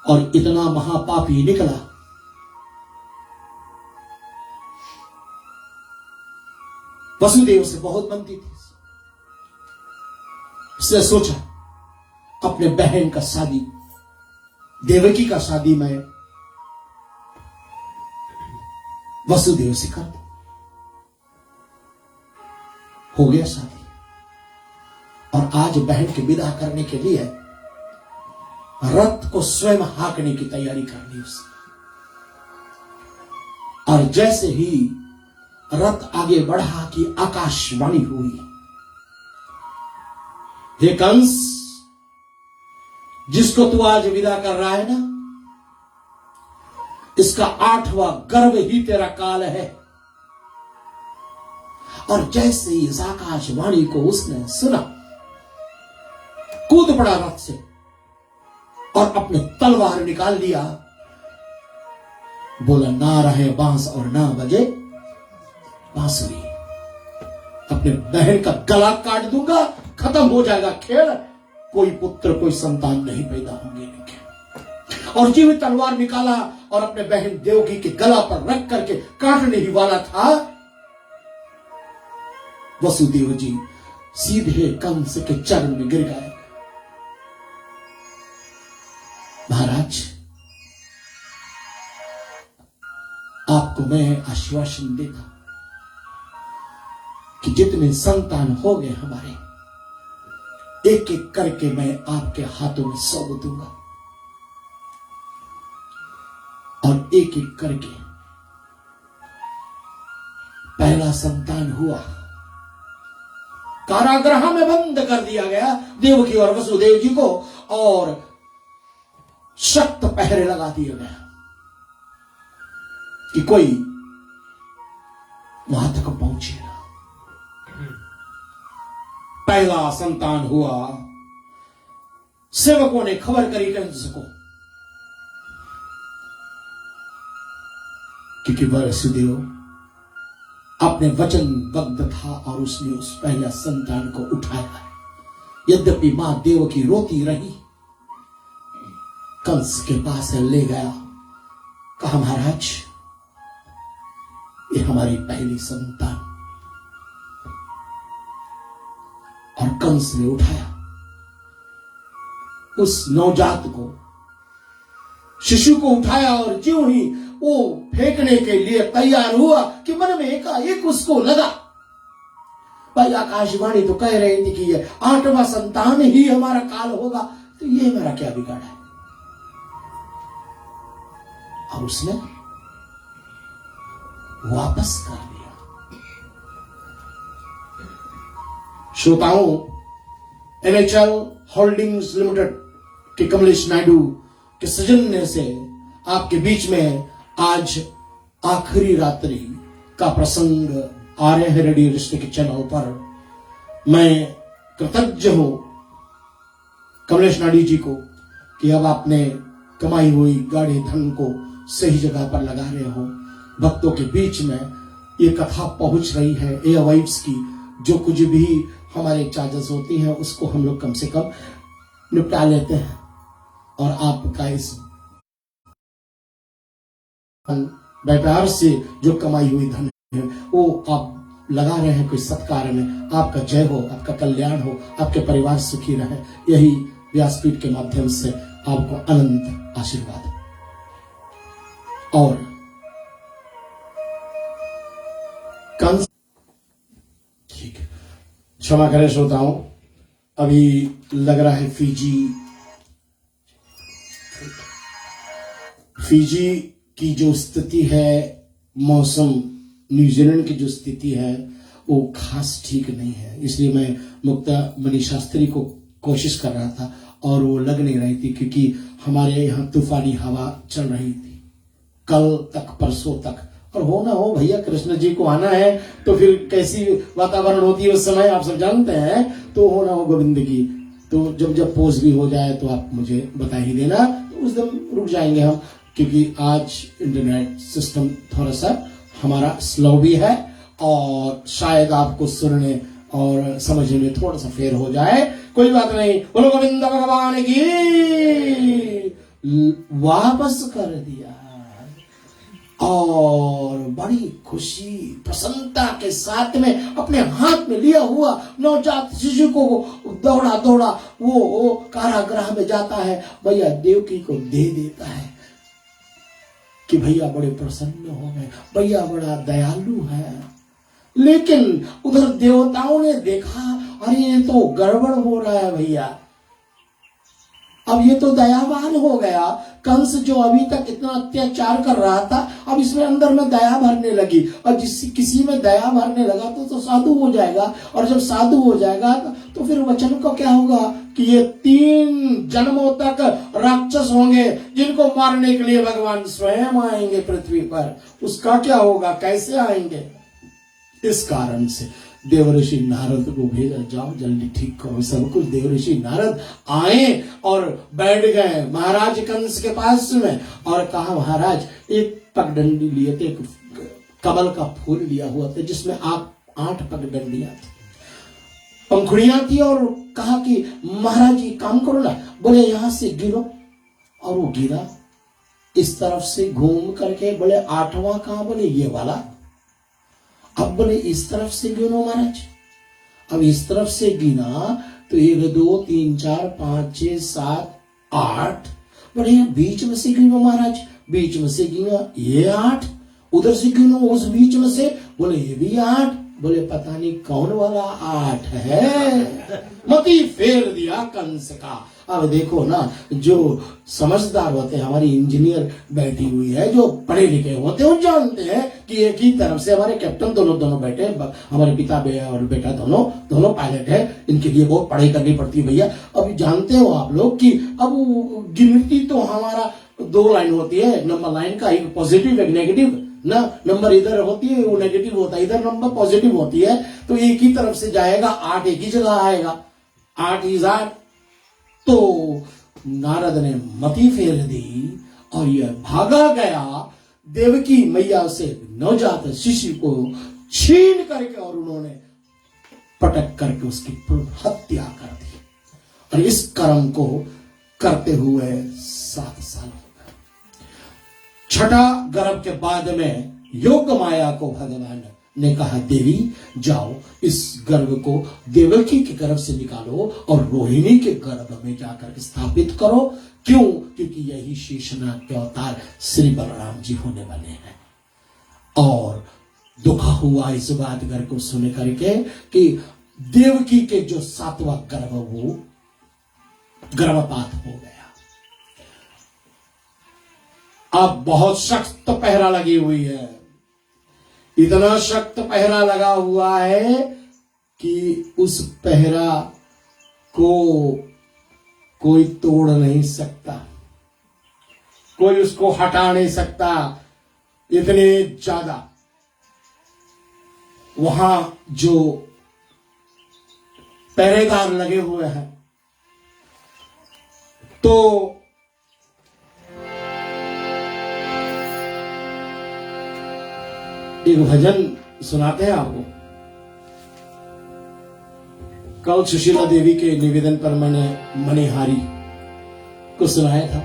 और इतना महापापी निकला। वसुदेव से बहुत बनती थी, उसने सोचा अपने बहन का शादी, देवकी का शादी मैं वसुदेव से कर दूं। हो गया शादी और आज बहन की विदा करने के लिए रथ को स्वयं हाँकने की तैयारी कर ली उसने। और जैसे ही रथ आगे बढ़ा कि आकाशवाणी हुई, हे कंस, जिसको तू आज विदा कर रहा है ना, इसका 8वां गर्भ ही तेरा काल है। और जैसे ही इस आकाशवाणी को उसने सुना, कूद पड़ा रथ से और अपने तलवार निकाल लिया। बोला, ना रहे बांस और ना बजे बांसुरी, अपने बहन का गला काट दूंगा, खत्म हो जाएगा खेल, कोई पुत्र कोई संतान नहीं पैदा होंगे इनके। और जीवित तलवार निकाला और अपने बहन देवकी के गला पर रख करके काटने ही वाला था। वसुदेव जी सीधे कंस के चरण में गिर गए। महाराज, आपको मैं आश्वासन देता कि जितने संतान हो गए हमारे, एक एक करके मैं आपके हाथों में सौंप दूंगा और एक एक करके पहला संतान हुआ, कारागृह में बंद कर दिया गया देवकी और वसुदेव जी को और सख्त पहरे लगा दिया गया कि कोई वहां तक पहुंचे ना। पहला संतान हुआ, सेवकों ने खबर करी कंस को, क्योंकि वसुदेव अपने वचन बद्ध था और उसने उस पहला संतान को उठाया। यद्यपि मां देवकी रोती रही, कंस के पास ले गया, कहा, महाराज, ये हमारी पहली संतान। और कंस ने उठाया उस नवजात को, शिशु को उठाया और ज्यों ही वो फेंकने के लिए तैयार हुआ कि मन में एकाएक उसको लगा, भाई आकाशवाणी तो कह रही थी कि ये 8वां संतान ही हमारा काल होगा, तो ये मेरा क्या बिगाड़ा है। और उसने वापस कर दिया। श्रोताओं, NHL होल्डिंग्स लिमिटेड के कमलेश नायडू के सौजन्य से आपके बीच में आज आखिरी रात्रि का प्रसंग आ रहे हैं रेडियो रिश्ते के चैनल पर। मैं कृतज्ञ हूं कमलेश नायडू जी को कि अब आपने कमाई हुई गाढ़े धन को सही जगह पर लगा रहे हो। भक्तों के बीच में ये कथा पहुंच रही है एयरवाइव्स की, जो कुछ भी हमारे चार्जेस होती हैं उसको हम लोग कम से कम निपटा लेते हैं और आपका इस व्यापार से जो कमाई हुई धन है वो आप लगा रहे हैं कोई सत्कार में। आपका जय हो, आपका कल्याण हो, आपके परिवार सुखी रहे, यही व्यासपीठ के माध्यम से आपको अनंत आशीर्वाद। और कंस, ठीक है, क्षमा करें श्रोताओं, अभी लग रहा है फिजी की जो स्थिति है, मौसम न्यूजीलैंड की जो स्थिति है वो खास ठीक नहीं है, इसलिए मैं मुक्ता मणि शास्त्री को कोशिश कर रहा था और वो लग नहीं रही थी, क्योंकि हमारे यहाँ तूफानी हवा चल रही थी कल तक, परसों तक, और हो ना हो भैया कृष्ण जी को आना है तो फिर कैसी वातावरण होती है उस समय आप सब जानते हैं। तो हो ना हो गोविंद की, तो जब पोज भी हो जाए तो आप मुझे बता ही देना, तो उस दिन रुक जाएंगे हम, क्योंकि आज इंटरनेट सिस्टम थोड़ा सा हमारा स्लो भी है और शायद आपको सुनने और समझने में थोड़ा सा फेर हो जाए। कोई बात नहीं, बोलो गोविंद भगवान की। वापस कर दिया और बड़ी खुशी प्रसन्नता के साथ में अपने हाथ में लिया हुआ नवजात शिशु को दौड़ा दौड़ा वो कारागृह में जाता है, भैया देवकी को दे देता है कि भैया बड़े प्रसन्न हो गए, भैया बड़ा दयालु है। लेकिन उधर देवताओं ने देखा, अरे ये तो गड़बड़ हो रहा है भैया, अब ये तो दयावान हो गया। कंस जो अभी तक इतना अत्याचार कर रहा था, अब इसमें अंदर में दया भरने लगी, और किसी में दया भरने लगा तो साधु हो जाएगा, और जब साधु हो जाएगा तो फिर वचन को क्या होगा कि ये 3 जन्मों तक राक्षस होंगे जिनको मारने के लिए भगवान स्वयं आएंगे पृथ्वी पर। उसका क्या होगा, कैसे आएंगे? इस कारण से देवऋषि नारद को भेजा, जाओ जल्दी ठीक करो सब कुछ। देवऋषि नारद आए और बैठ गए महाराज कंस के पास में और कहा, महाराज एक पगडंडी लिए थे, एक कमल का फूल लिया हुआ था जिसमें आप 8 पगडंडियां थी, पंखुड़ियां थी, और कहा कि महाराज जी काम करो ना, बोले यहां से गिरो, और वो गिरा इस तरफ से घूम करके, बोले 8वां कहां, बोले ये वाला। अब बोले इस तरफ से गिनो महाराज, अब इस तरफ से गिना तो 1 2 3 4 5 6 7 8, बोले बीच में से गिनो महाराज, बीच में से गिना ये 8, उधर से गिनो उस बीच में से, बोले ये भी 8, बोले पता नहीं कौन वाला 8 है, मती फेर दिया कंस का। अब देखो ना, जो समझदार होते हैं, हमारी इंजीनियर बैठी हुई है, जो पढ़े लिखे होते हैं, वो जानते हैं कि एक ही तरफ से हमारे कैप्टन दोनों बैठे, हमारे पिता और बेटा दोनों पायलट है, इनके लिए बहुत पढ़ाई करनी पड़ती है भैया। अब जानते हो आप लोग कि अब गिनती तो हमारा 2 लाइन होती है, नंबर लाइन का, एक पॉजिटिव एक नेगेटिव ना, नंबर इधर होती है वो नेगेटिव होता है, इधर नंबर पॉजिटिव होती है, तो एक ही तरफ से जाएगा, 8 एक ही जगह आएगा, 8 is 8। तो नारद ने मति फेर दी और यह भागा गया, देवकी मैया से नवजात शिशु को छीन करके, और उन्होंने पटक करके उसकी हत्या कर दी। और इस कर्म को करते हुए 7 साल हो गए। 6ठा गर्भ के बाद में योग माया को भगवान ने कहा, देवी जाओ इस गर्भ को देवकी के गर्भ से निकालो और रोहिणी के गर्भ में जाकर स्थापित करो। क्यों? क्योंकि यही शेषनाग के अवतार श्री बलराम जी होने वाले हैं। और दुखा हुआ इस बात घर को सुन करके कि देवकी के जो 7वां गर्भ वो गर्भपात हो गया। अब बहुत सख्त पहरा लगी हुई है, इतना सख्त पहरा लगा हुआ है कि उस पहरा को कोई तोड़ नहीं सकता, कोई उसको हटा नहीं सकता, इतने ज्यादा वहां जो पहरेदार लगे हुए हैं। तो एक भजन सुनाते हैं आपको। कल सुशीला देवी के निवेदन पर मैंने मणिहारी को सुनाया था,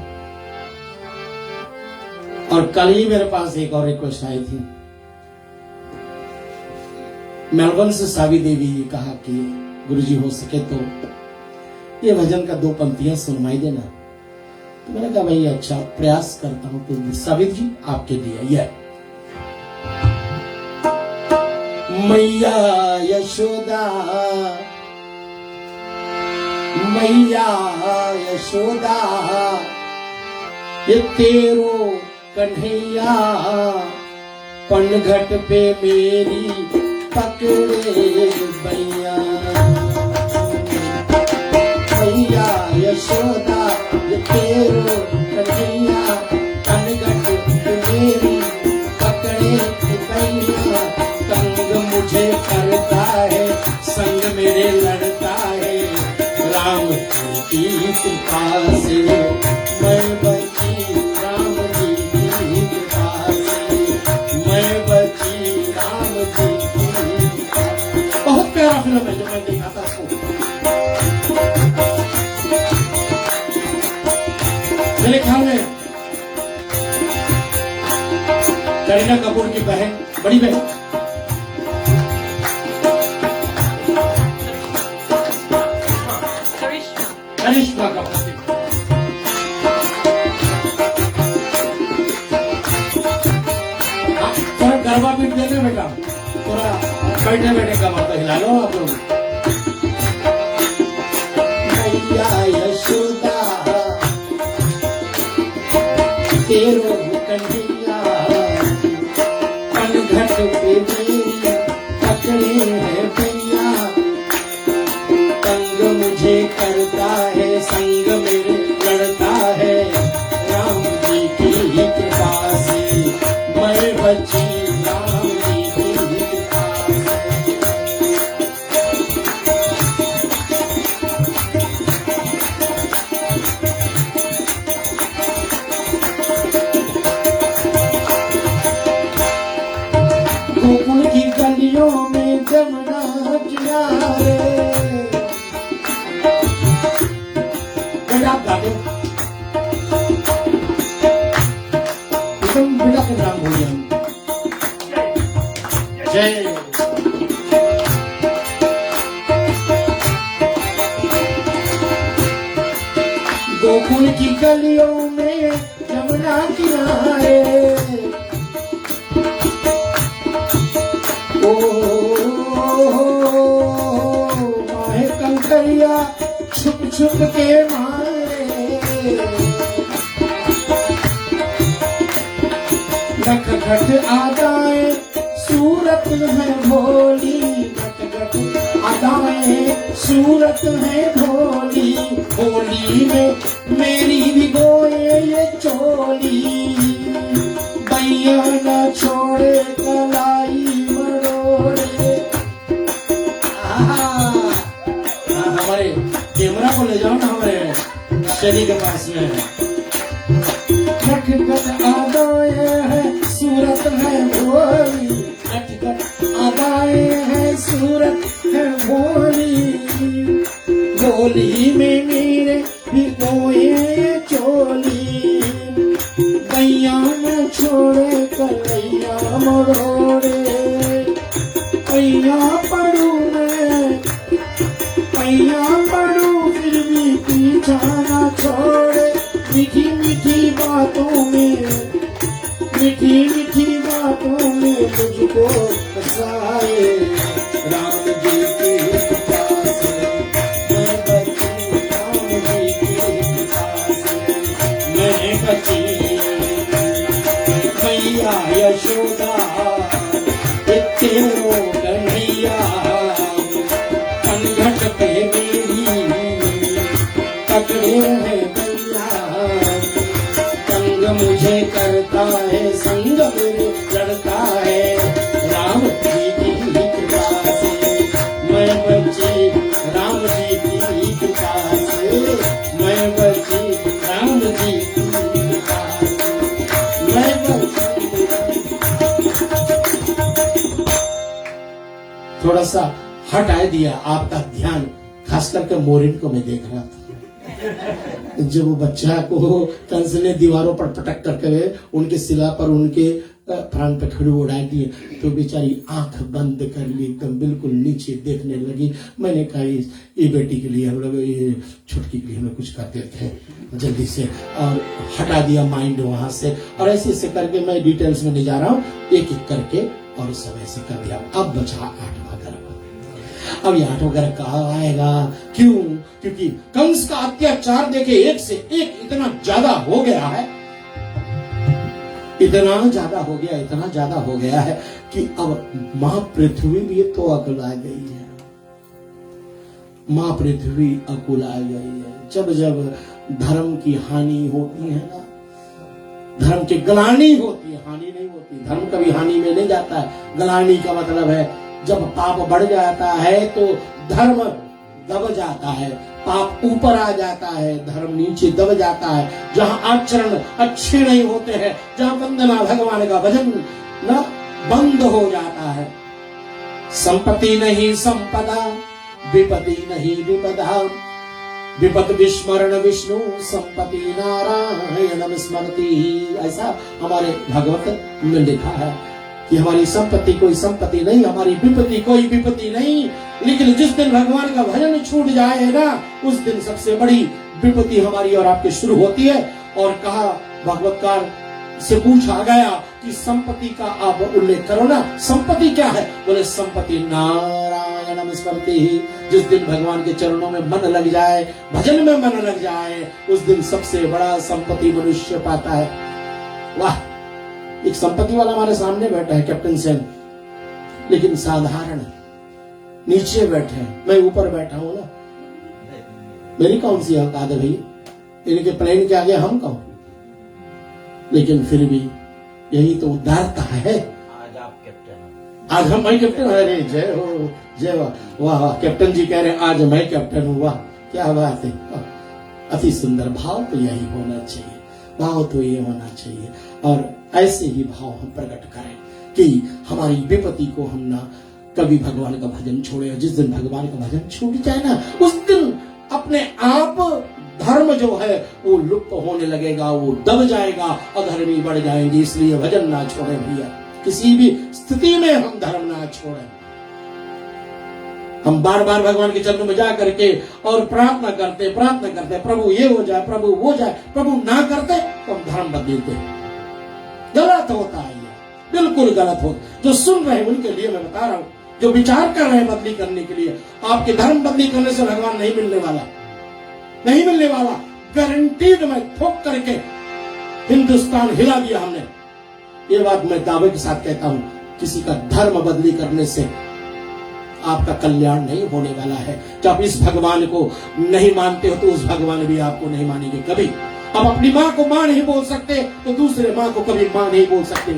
और कल ही मेरे पास एक और रिक्वेस्ट आई थी। मेलबर्न से सावी देवी ने कहा कि गुरुजी हो सके तो ये भजन का 2 पंक्तियां सुनवाई देना। तो मैंने कहा भाई अच्छा प्रयास करता हूं। तो सावित जी आपके लिए यह मैया यशोदा, मैया यशोदा, ये तेरो कन्हैया पनघट पे मेरी पकड़े बैया। मैया यशोदा, ये तेरो कन्हैया पनघट पे मेरी पकड़े जी की कृपा से मैं बची, राम जी की कृपा से मैं बची, राम जी की कृपा। बहुत प्यारा फिल्म है, जो मैं देखा था उसको। मेरे ख्याल में करीना कपूर की बहन, बड़ी बहन, करिश्मा कपूर, थोड़ा गरबा पीट देते बेटा, थोड़ा बैठे बैठे का माता हिला लो आप लोग। मैया यशोदा तेरो कन्हैया, पनघट पे मेरी पकड़े है भैया, तंग मुझे करता है, संग मेरे लड़ता है, राम जी की कृपा से मैं बची, राम जी की कृपा से। गोकुल की गलियों में जमुना किनारे, आप गाते एकदम बिना प्रोग्राम हो गया। जय गोकुल की गलियों में यमुना किनारे, ओ माहे कंकरिया छुप छुप के मारे, नटखट आदाएं सूरत है भोली, नटखट आदाएं सूरत है भोली, होली में मेरी भी गोए ये चोली, बैया न छोड़े कलाई मरोड़े। हमारे कैमरा को ले जाओ ना हमारे शनि के पास में। नटखट आदाएं है सूरत है भोली, नटखट आदाएं है सूरत है भोली, होली में मेरे भी गोए चोली, बैया न छोड़े कलैया मरोड़े, पैया पड़ू मैं, पैया पड़ू फिर भी पीछा न छोड़े, मीठी मीठी बातों में, मीठी मीठी बातों में मुझको फंसाए, राम जी की कृपा से मैं बची, राम जी की कृपा से मैं बची, मैया यशोदा तेरो कन्हैया, पनघट पे मेरी पकड़े है भैया, तंग मुझे करता है, संग मेरे लड़ता है, राम जी की कृपा से मैं बची, राम जी की कृपा से मैं बची, राम जी की कृपा से मैं बची। थोड़ा सा हटा दिया आपका ध्यान, खास करके मोरिन को मैं देख रहा था, जब वो बच्चा को कंस ने दीवारों पर पटक करके उनके सिला पर उनके प्राण पे खड़े उड़ा दिए, तो बेचारी आंख बंद कर ली, एकदम बिल्कुल नीचे देखने लगी। मैंने कहा ये बेटी के लिए हम लोग, ये छुटकी के लिए हम लोग कुछ करते थे जल्दी से, और हटा दिया माइंड वहां से, और ऐसे ऐसे करके मैं डिटेल्स में नहीं जा रहा हूँ, एक एक करके और इस समय से कर दिया। अब बचा 8वां गर्भ। अब ये 8वां गर्भ कहाँ आएगा? क्यों? क्योंकि कंस का अत्याचार देखे एक से एक इतना ज्यादा हो गया है, इतना ज्यादा हो गया, इतना ज्यादा हो गया है कि अब मां पृथ्वी भी तो अकुला गई है। मां पृथ्वी अकुला गई है। जब जब धर्म की हानि होती है ना, धर्म की ग्लानि होती है, हानि नहीं होती। धर्म कभी हानि में नहीं जाता है। ग्लानि का मतलब है जब पाप बढ़ जाता है तो धर्म दब जाता है, पाप ऊपर आ जाता है, धर्म नीचे दब जाता है। जहां आचरण अच्छे नहीं होते हैं, जहां वंदना भगवान का भजन न बंद हो जाता है। संपत्ति नहीं संपदा, विपत्ति नहीं विपदा, विपत विस्मरण विष्णु, संपत्ति नारायणम स्मरति। ऐसा हमारे भागवत में लिखा है कि हमारी संपत्ति कोई संपत्ति नहीं, हमारी विपत्ति कोई विपत्ति नहीं, लेकिन जिस दिन भगवान का भजन छूट जाएगा उस दिन सबसे बड़ी विपत्ति हमारी और आपकी शुरू होती है। और कहा, भगवतकार से पूछा गया कि संपत्ति का आप उल्लेख करो ना, संपत्ति क्या है? बोले संपत्ति नारायणम स्मरति। जिस दिन भगवान के चरणों में मन लग जाए, भजन में मन लग जाए, उस दिन सबसे बड़ा संपत्ति मनुष्य पाता है। वाह, एक संपत्ति वाला हमारे सामने बैठा है, कैप्टन सेन, लेकिन साधारण नीचे बैठे हैं, मैं ऊपर बैठा हूं ना, मेरी कौन सी औकात है भैया? इनके प्लेन के आगे हम कौन? लेकिन फिर भी यही तो उदारता है। आज आप कैप्टन, आज हम मैं कैप्टन। अरे जय हो, जय वाह वाह। कैप्टन जी कह रहे हैं आज मैं कैप्टन हूँ, वाह क्या बात है। अति सुंदर भाव तो यही होना चाहिए, भाव तो ये होना चाहिए। और ऐसे ही भाव हम प्रकट करें कि हमारी विपत्ति को हम ना कभी भगवान का भजन छोड़े। जिस दिन भगवान का भजन छूट जाए ना, उस दिन अपने आप धर्म जो है वो लुप्त होने लगेगा, वो दब जाएगा, अधर्मी बढ़ जाएंगे। इसलिए भजन ना छोड़े भैया, किसी भी स्थिति में हम धर्म ना छोड़ें। हम बार बार भगवान के चरणों में जा करके और प्रार्थना करते प्रभु ये हो जाए, प्रभु वो जाए, प्रभु ना करते तो हम धर्म बदलते। गलत होता है ये, बिल्कुल गलत होता। जो सुन रहे हैं उनके लिए मैं बता रहा हूं, जो विचार कर रहे हैं बदली करने के लिए, आपके धर्म बदली करने से भगवान नहीं मिलने वाला, नहीं मिलने वाला। गारंटीड, मैं ठोक करके हिंदुस्तान हिला दिया हमने, ये बात मैं दावे के साथ कहता हूं। किसी का धर्म बदली करने से आपका कल्याण नहीं होने वाला है। जब इस भगवान को नहीं मानते हो तो उस भगवान भी आपको नहीं मानेंगे कभी। अब अपनी माँ को माँ नहीं बोल सकते तो दूसरे माँ को कभी माँ नहीं बोल सकते।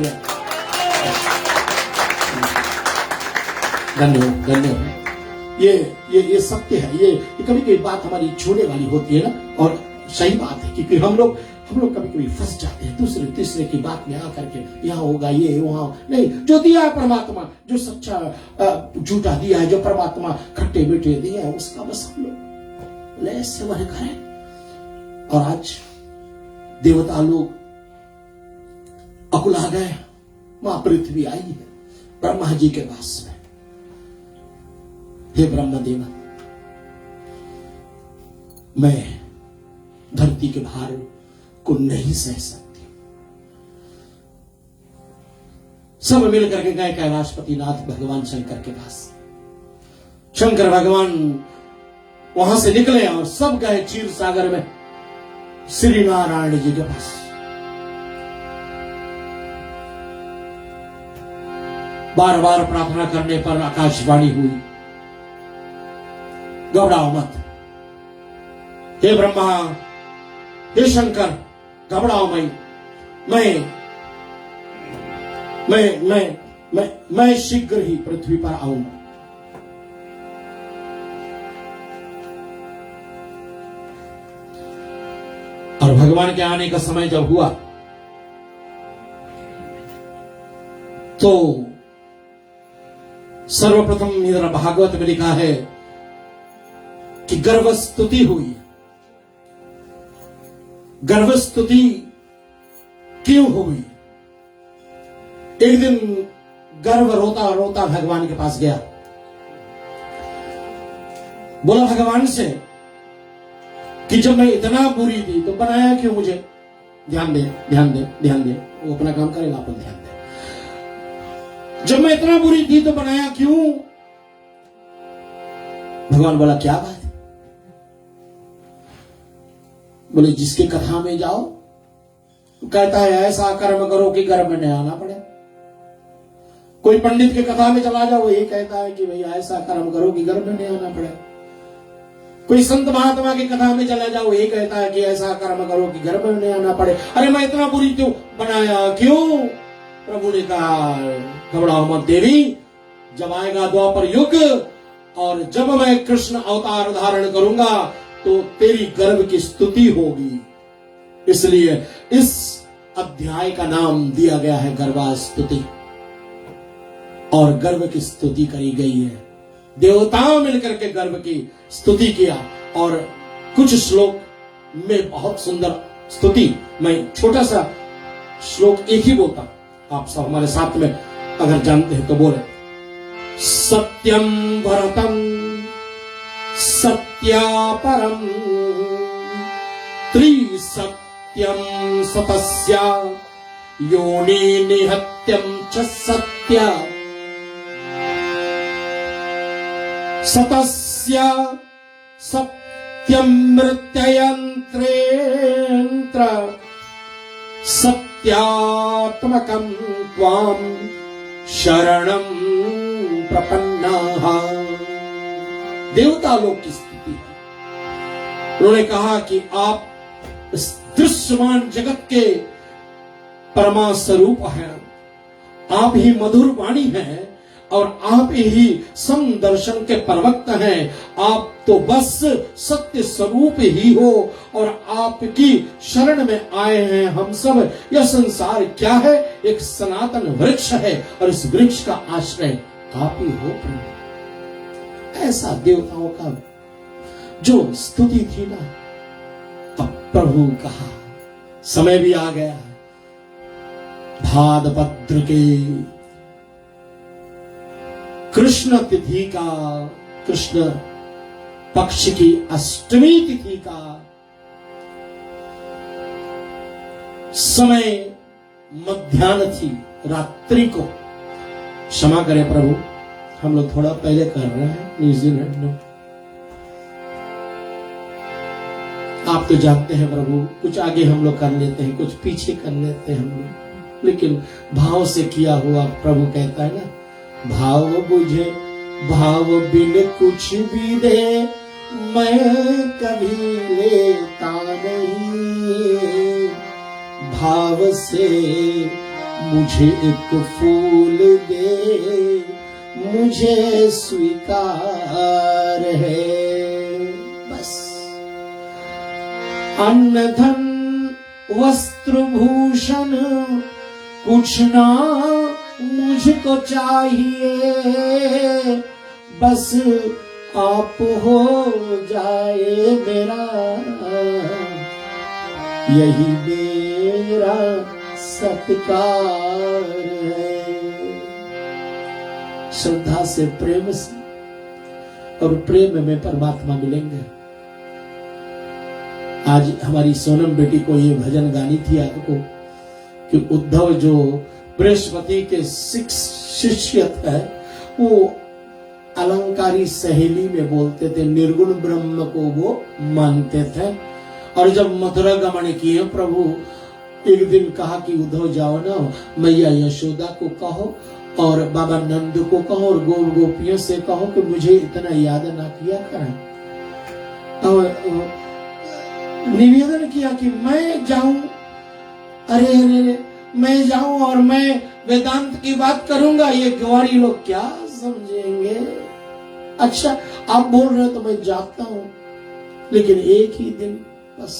धन्यवाद, धन्यवाद। ये सत्य है। ये कभी कभी बात हमारी छूने वाली होती है ना, और सही बात है, क्योंकि हम लोग कभी कभी फंस जाते हैं दूसरे तीसरे की बात में आकर के। यहाँ होगा ये, वहां नहीं। जो दिया है परमात्मा, जो सच्चा झूठा दिया है, जो परमात्मा खट्टे मीठे दिया है, उसका बस हम लोग ले सेवन करें। और आज देवता लोग अकुला गए, मां पृथ्वी आई है ब्रह्मा जी के पास में। हे ब्रह्मदेव, मैं धरती के भार को नहीं सह सकती। सब मिलकर के गए कैलाशपति नाथ भगवान शंकर के पास। शंकर भगवान वहां से निकले और सब गए क्षीर सागर में श्री नारायण जी के पास। बार बार प्रार्थना करने पर आकाशवाणी हुई, घबराओ मत। हे ब्रह्मा, हे शंकर, घबराओ मैं शीघ्र ही पृथ्वी पर आऊंगा। और भगवान के आने का समय जब हुआ तो सर्वप्रथम इधर भागवत में लिखा है कि गर्भस्तुति हुई। गर्भस्तुति क्यों हुई? एक दिन गर्भ रोता रोता भगवान के पास गया, बोला भगवान से कि जब मैं इतना बुरी थी तो बनाया क्यों मुझे? ध्यान दे, ध्यान दे, ध्यान दे। वो अपना काम करेगा, अपन ध्यान दे। जब मैं इतना बुरी थी तो बनाया क्यों? भगवान बोला क्या बात? बोले जिसकी कथा में जाओ कहता है ऐसा कर्म करो कि गर्भ में न आना पड़े। कोई पंडित की कथा में चला जाओ, ये कहता है कि भैया ऐसा कर्म करो कि गर्भ में न आना पड़े। कोई संत महात्मा की कथा में चला जाओ, ये कहता है कि ऐसा कर्म करो कि गर्भ में न आना पड़े। अरे मैं इतना बुरी क्यों बनाया क्यों? प्रभु ने कहा घबराओ मत देवी, जब आएगा द्वापर युग और जब मैं कृष्ण अवतार धारण करूंगा तो तेरी गर्भ की स्तुति होगी। इसलिए इस अध्याय का नाम दिया गया है गर्भास्तुति, और गर्भ की स्तुति करी गई है। देवताओं मिलकर के गर्भ की स्तुति किया, और कुछ श्लोक में बहुत सुंदर स्तुति, मैं छोटा सा श्लोक एक ही बोलता, आप सब हमारे साथ में अगर जानते हैं तो बोले। सत्यम भरतम सत्यापरम त्रिसत्यम सतस्या योनि निहत्यम च सत्या सतस्या सत्यम मृत्ययंत्रेंत्र सत्यात्मकं त्वां शरणं प्रपन्नाः। देवता लोग की स्थिति है। उन्होंने कहा कि आप इस दृश्यमान जगत के परमा स्वरूप हैं, आप ही मधुर वाणी हैं, और आप ही समदर्शन के प्रवक्ता हैं। आप तो बस सत्य स्वरूप ही हो, और आपकी शरण में आए हैं हम सब। यह संसार क्या है? एक सनातन वृक्ष है, और इस वृक्ष का आश्रय आप ही हो प्रभु। ऐसा देवताओं का जो स्तुति थी ना, अब प्रभु कहा समय भी आ गया। भाद्रपद के कृष्ण तिथि का, कृष्ण पक्ष की अष्टमी तिथि का समय मध्याह्न थी, रात्रि को। क्षमा करें प्रभु, हम लोग थोड़ा पहले कर रहे हैं न्यूजीलैंड में। आप तो जानते हैं प्रभु, कुछ आगे हम लोग कर लेते हैं, कुछ पीछे कर लेते हैं हम लोग, लेकिन भाव से किया हुआ प्रभु कहता है ना, भाव बुझे भाव बिन कुछ भी दे मैं कभी लेता नहीं। भाव से मुझे एक फूल दे मुझे स्वीकार है। बस अन्न धन वस्त्र भूषण कुछ ना मुझको चाहिए, बस आप हो जाए मेरा, यही मेरा सत्कार है। श्रद्धा से, प्रेम से, और प्रेम में परमात्मा मिलेंगे। आज हमारी सोनम बेटी को ये भजन गानी थी आपको कि उद्धव जो बृहस्पति के शिष्य है, वो अलंकारी सहेली में बोलते थे, निर्गुण ब्रह्म को वो मानते थे। और जब मथुरा गमन किए प्रभु, एक दिन कहा कि उद्धव जाओ ना, मैया यशोदा को कहो और बाबा नंद को कहो और गौ गोपियों से कहो कि मुझे इतना याद ना किया करें। और निवेदन किया कि मैं जाऊं, अरे मैं जाऊं और मैं वेदांत की बात करूंगा, ये ग्वारी लोग क्या समझेंगे। अच्छा आप बोल रहे हो तो मैं जाता हूं, लेकिन एक ही दिन बस,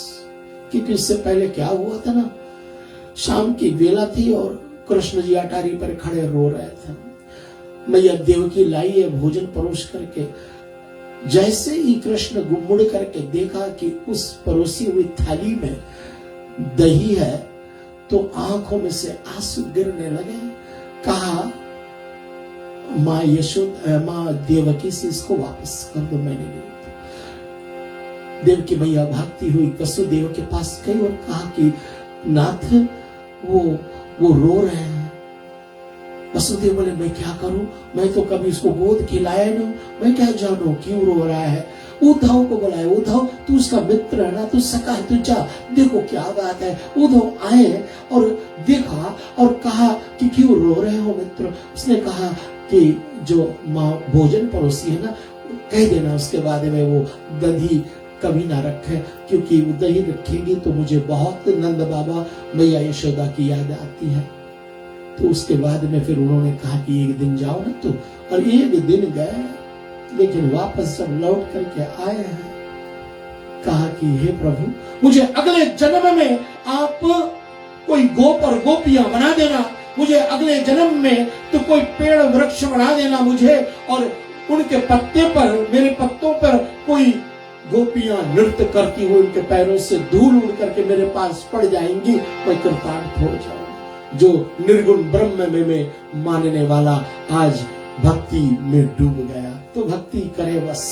क्योंकि इससे पहले क्या हुआ था ना, शाम की बेला थी और कृष्ण जी अटारी पर खड़े रो रहे थे। मैया देवकी लाई है भोजन परोस करके। जैसे ही कृष्ण मुड़ करके देखा कि उस परोसी हुई थाली में दही है, तो आंखों में से आंसू गिरने लगे। कहा माँ यशोदा, माँ देवकी से इसको वापस कर दो, मैंने नहीं। देवकी मैया भागती हुई वसुदेव के पास गई और कहा कि नाथ वो रो रहे हैं। वसुदेव बोले मैं क्या करूं, मैं तो कभी उसको गोद खिलाया नहीं, मैं क्या जानू क्यों रो रहा है। उद्धव को बुलाया, उद्धव तू उसका मित्र है ना, तू सका है, तू जा देखो क्या बात है। उद्धव आए और देखा और कहा कि क्यों रो रहे हो मित्र। उसने कहा कि जो माँ भोजन परोसी है ना, कह देना उसके बाद में वो दही कभी ना रखे, क्योंकि वो दही रखेंगी तो मुझे बहुत नंद बाबा मैया यशोदा की याद आती है। तो उसके बाद में फिर उन्होंने कहा कि एक दिन जाओ ना तो, और एक दिन गए लेकिन वापस जब लौट करके आए हैं, कहा कि हे प्रभु, मुझे अगले जन्म में आप कोई गोप और गोपियां बना देना, मुझे अगले जन्म में तो कोई पेड़ वृक्ष बना देना मुझे, और उनके पत्ते पर, मेरे पत्तों पर कोई गोपियां नृत्य करती हुई उनके पैरों से धूल उड़ करके मेरे पास पड़ जाएंगी, मैं कृतार्थ हो जाऊंगा। जो निर्गुण ब्रह्म में मानने वाला आज भक्ति में डूब गया, तो भक्ति करे बस।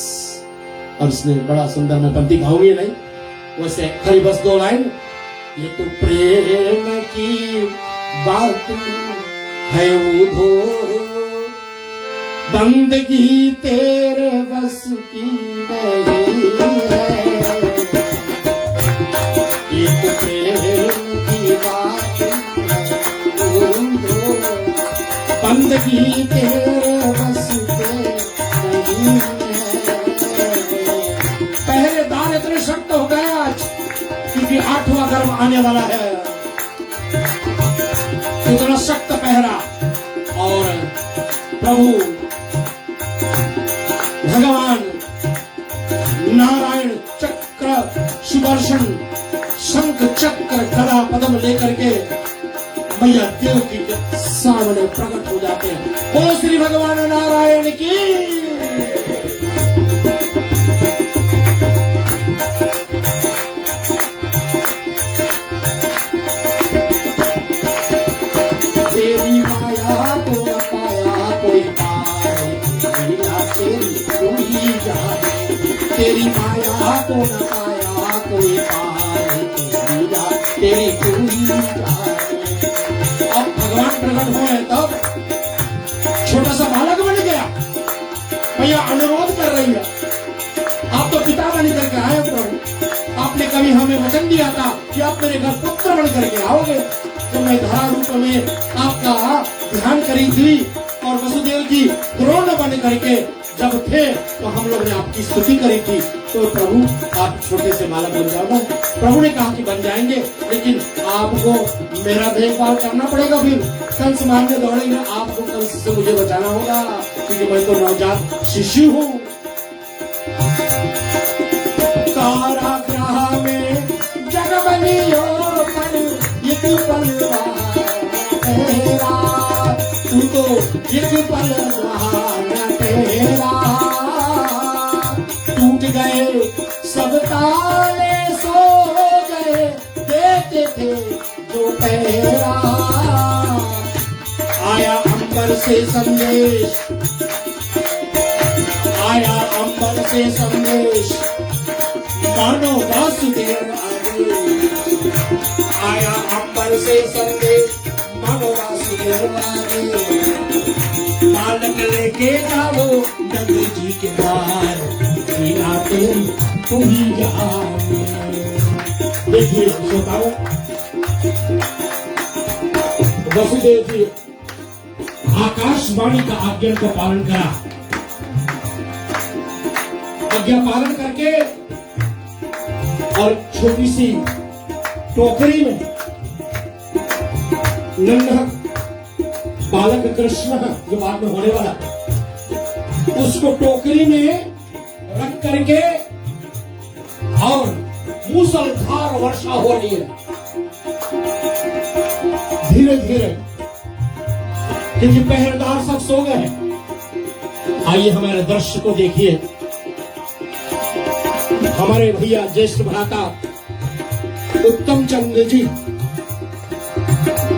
और उसने बड़ा सुंदर, मैं पंक्ति गाऊंगी नहीं, वैसे खरी बस 2 लाइन। ये तो प्रेम की बात है उधो, बंदगी तेरे बस की नहीं है। ये तो प्रेम की बात है उधो, बंदगी तेरे बस की नहीं है। पहरेदार इतने सख्त हो गए आज, क्योंकि 8वां गर्भ आने वाला है। इतना सख्त पहरा, और प्रभु भगवान नारायण चक्र सुदर्शन शंख चक्र गदा पद्म लेकर के मैया देवकी के सामने प्रकट हो जाते हैं। बोलो श्री भगवान नारायण की। तेरी माया को न पाया कोई पार, तेरी तू ही जाने। तेरी माया को न पाया कोई पार, तेरी तू ही जाने। अब भगवान प्रकट हुए तब छोटा सा बालक बन गया, भैया अनुरोध कर रही है, आप तो पिता बन करके आए प्रभु, आपने कभी हमें वचन दिया था कि आप मेरे घर पुत्र बन करके आओगे। तो मैं धरा रूप में आपका ध्यान करी थी, और वसुदेव जी द्रोण बन करके जब थे तो हम लोग ने आपकी स्तुति करी थी। तो प्रभु आप छोटे से बालक बन जाओ। प्रभु ने कहा कि बन जाएंगे, लेकिन आपको मेरा देखभाल करना पड़ेगा। फिर कंस मारने दौड़ेंगे, आपको कंस से मुझे बचाना होगा, क्योंकि मैं तो नवजात शिशु हूँ। कारागृह में जग बलियो पर एक पल तेरा, तू तो एक पल तेरा। टूट गए सब ताले, सो गए देते थे जो पहरा। आया अंबर से संदेश, आया अंबर से संदेश, मानो वासुदेव आया अंबर से संदेश, मानो वासुदेव बालक लेके जाओ नंद जी के द्वार, तेरी तू ही जाने। देखिए श्रोताओं, वसुदेव जी आकाशवाणी का आज्ञा का पालन करा, आज्ञा पालन करके, और छोटी सी टोकरी में नन्हा बालक कृष्ण जो बाद में होने वाला, उसको टोकरी में रख करके, और मूसलधार वर्षा हो रही है धीरे धीरे, क्योंकि पहरेदार सब सो गए। आइए हमारे दृश्य को देखिए। हमारे भैया ज्येष्ठ भ्राता उत्तम चंद्र जी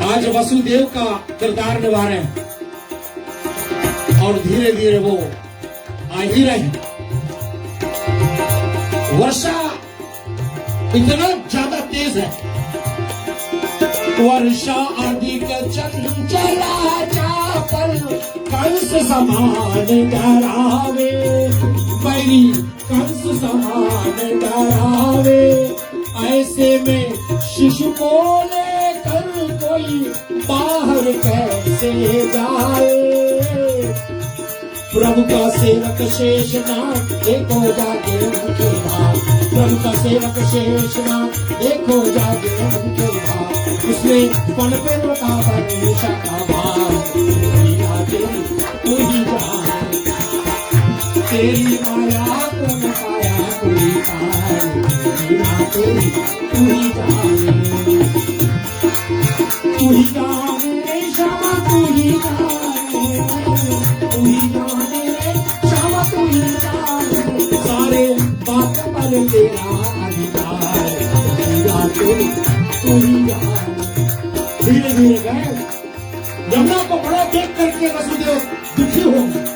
आज वसुदेव का किरदार निभा रहे हैं, और धीरे धीरे वो आ ही रहे हैं। वर्षा इतना ज्यादा तेज है, वर्षा अधिक चंचला चापल, कंस समान डरावे, बैरी कंस समान डरावे। ऐसे में शिशु को लेकर कोई बाहर कैसे जाए। प्रभु का सेवक शेषनाग देखो जागे उनके भाव, प्रभु का सेवक शेषनाग देखो जागे उनके भाव। उसने कौन पे रोका परमेशा का भाव, तू ही जान, तेरी माया को न पाया कोई पार, लीला तेरी तू ही जाने, तू ही जाने रे श्यामा तू ही जाने, तू ही जाने रे श्यामा तू ही जाने, सारे बात पर तेरा अधिकार, लीला तेरी तू ही जाने। धीरे धीरे गए, यमुना को बड़ा देख करके वसुदेव दुखी हो गए।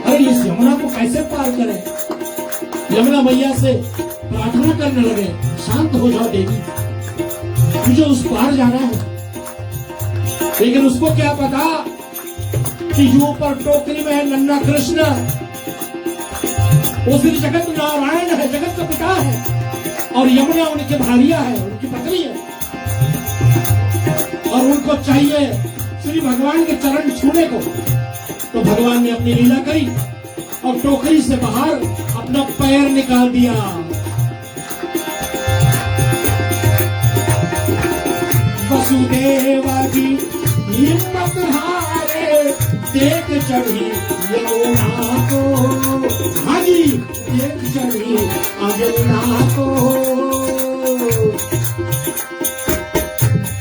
अरे इस यमुना को कैसे पार करें? यमुना मैया से प्रार्थना करने लगे, शांत हो जाओ देवी, मुझे उस पार जाना है। लेकिन उसको क्या पता कि जो ऊपर टोकरी में है नन्हा कृष्ण, वो श्री जगत नारायण है, जगत का पिता है, और यमुना उनकी भारिया है, उनकी पत्नी है, और उनको चाहिए श्री भगवान के चरण छूने को। तो भगवान ने अपनी लीला करी और टोकरी से बाहर अपना पैर निकाल दिया। वसुदेव की हिम्मत हारे, देख चढ़ी यमुना को, हाँ जी देख चढ़ी यमुना को,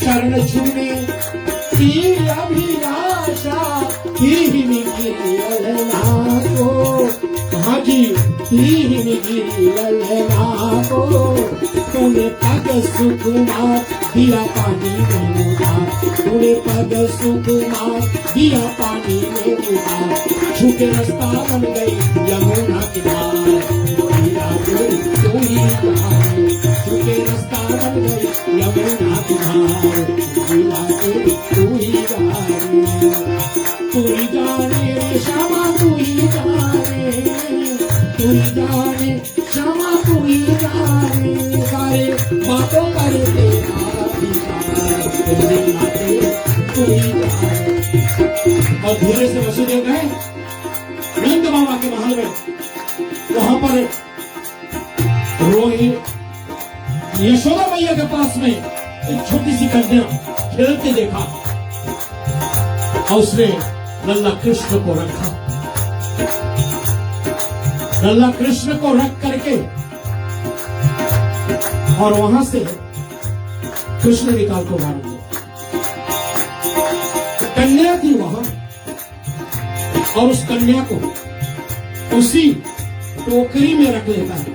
चरण छूने की अभिलाषा ही गिरी ललना को, हाँ जी ही गिरी ललना को, तूने पग सुकुमार दिया पानी में उतार, तूने पग सुकुमार दिया पानी में उतार, झुके रास्ता बन गई यमुना किनार, लीला तेरी तू ही जाने, झुके रास्ता बन गई यमुना किनार, लीला तेरी तू ही जाने, तू ही जाने रे श्यामा तू ही जाने, तू ही जाने श्यामा तू ही जाने, सारे बातों पर तेरा अधिकार, लीला तेरी तू ही जाने। और धीरे से वसुदेव गए नंद बाबा के महल में, वहां पर रोहित यशोदा मैया के पास में एक छोटी सी कन्या खेलते देखा, और उसने लल्ला कृष्ण को रखा, लल्ला कृष्ण को रख करके और वहां से कृष्ण निकाल को मार दिया। कन्या थी वहां, और उस कन्या को उसी टोकरी में रख लेता है।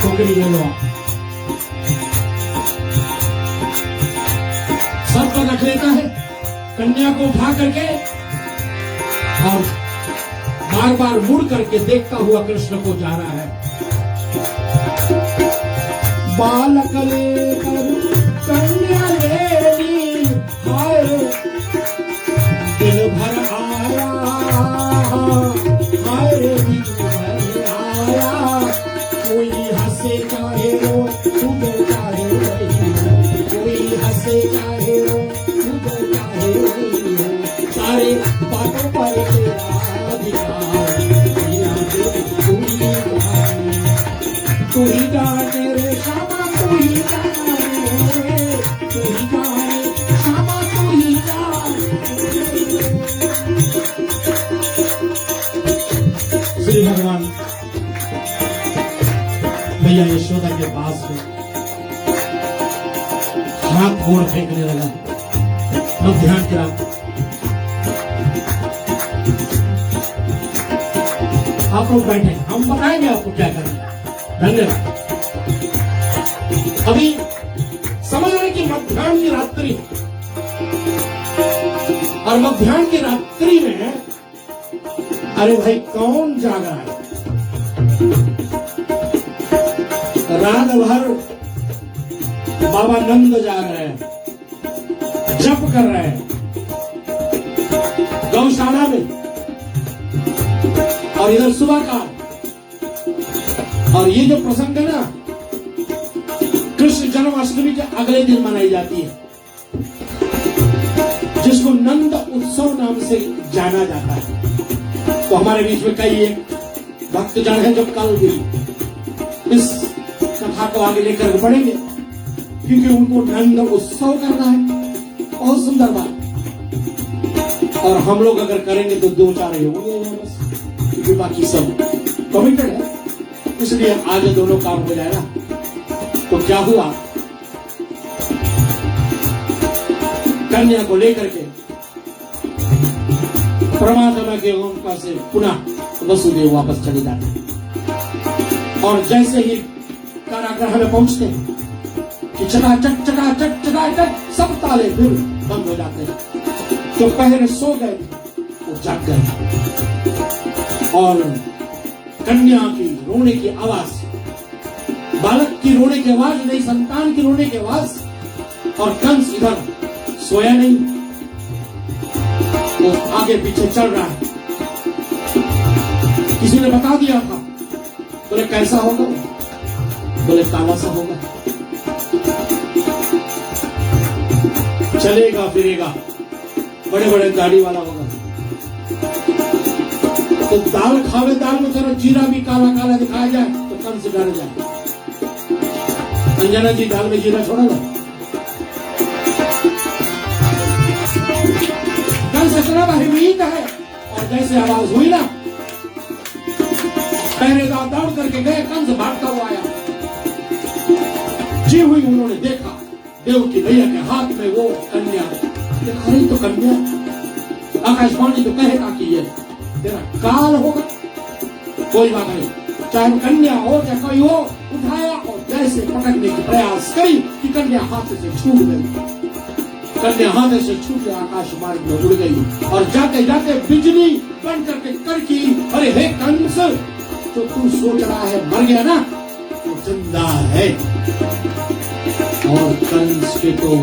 टोकरी ले लो, सर पर रख लेता है, कन्या को उठा करके और बार बार मुड़ करके देखता हुआ कृष्ण को जा रहा है। बालक लेकर कन्या लेनी हाय, दिन भर आया हाय, दिन भर आया, कोई हंसे चाहे रो तू चाहे रही, कोई हंसे चाहे रो तू चाहे रही, सारे बातों पर तेरा अधिकार, लीला तेरी तू ही जाने, तू ही जाने रे श्यामा तू ही जाने, तू ही जाने श्यामा तू ही जाने। श्री भगवान मैया यशोदा के पास में हाथ गोड़ फेंकने लगा। अब ध्यान करा, आप लोग बैठे, हम बताएंगे आपको क्या करना है। धन्यवाद। अभी समझ रहे कि मध्याह्न की रात्रि, और मध्याह्न की रात्रि में अरे भाई कौन जाग रहा है? रात भर बाबा नंद जाग रहे हैं, जप कर रहे हैं गौशाला में, और इधर सुबह का, और ये जो प्रसंग है ना, कृष्ण जन्माष्टमी के अगले दिन मनाई जाती है, जिसको नंद उत्सव नाम से जाना जाता है। तो हमारे बीच में कई एक भक्तजन है जो कल भी इस कथा को आगे लेकर बढ़ेंगे, क्योंकि उनको नंद उत्सव करना है। बहुत सुंदर बात। और हम लोग अगर करेंगे तो 2-4 ही होंगे बस, क्योंकि बाकी सब कमिटेड है। इसलिए आज दोनों काम हो जाएगा। तो क्या हुआ, कन्या को लेकर के परमात्मा के उनका से पुनः वसुदेव वापस चले जाते। और जैसे ही कारागृह में पहुंचते कि चकाचक चकाचक चकाचक सब ताले फिर बंद हो जाते हैं। तो पहले सो गए वो जाग गए और कन्या की रोने की आवाज, बालक की रोने की आवाज नहीं, संतान की रोने की आवाज। और कंस इधर सोया नहीं, वो आगे पीछे चल रहा है। किसी ने बता दिया था, बोले कैसा होगा, बोले काला सा होगा, चलेगा फिरेगा, बड़े बड़े गाड़ी वाला होगा। तो दाल खावे, दाल में जरा जीरा भी काला काला दिखाया जाए तो कंस डर जाए। अंजना जी दाल में जीरा छोड़ा ना, कंस इतना भयभीत है। और जैसे आवाज हुई ना, पहरेदार दौड़ करके गए, कंस भागता हुआ आया। जी हुई उन्होंने देखा देव की भैया के हाथ में वो कन्या, अरे तो कन्या, आकाशवाणी तो कहेगा कि ये तेरा काल होगा। कोई बात नहीं, चाहे वो कन्या हो चाहे कोई हो, उठाया और जैसे पकड़ने की प्रयास करी कि कन्या हाथ से छूट गई। कन्या हाथ से छूट गया, आकाश मार्ग में उड़ गई और जाते जाते बिजली बन करके करकी, अरे हे कंस, तो तू सोच रहा है मर गया ना, वो जिंदा है। और कंस के तो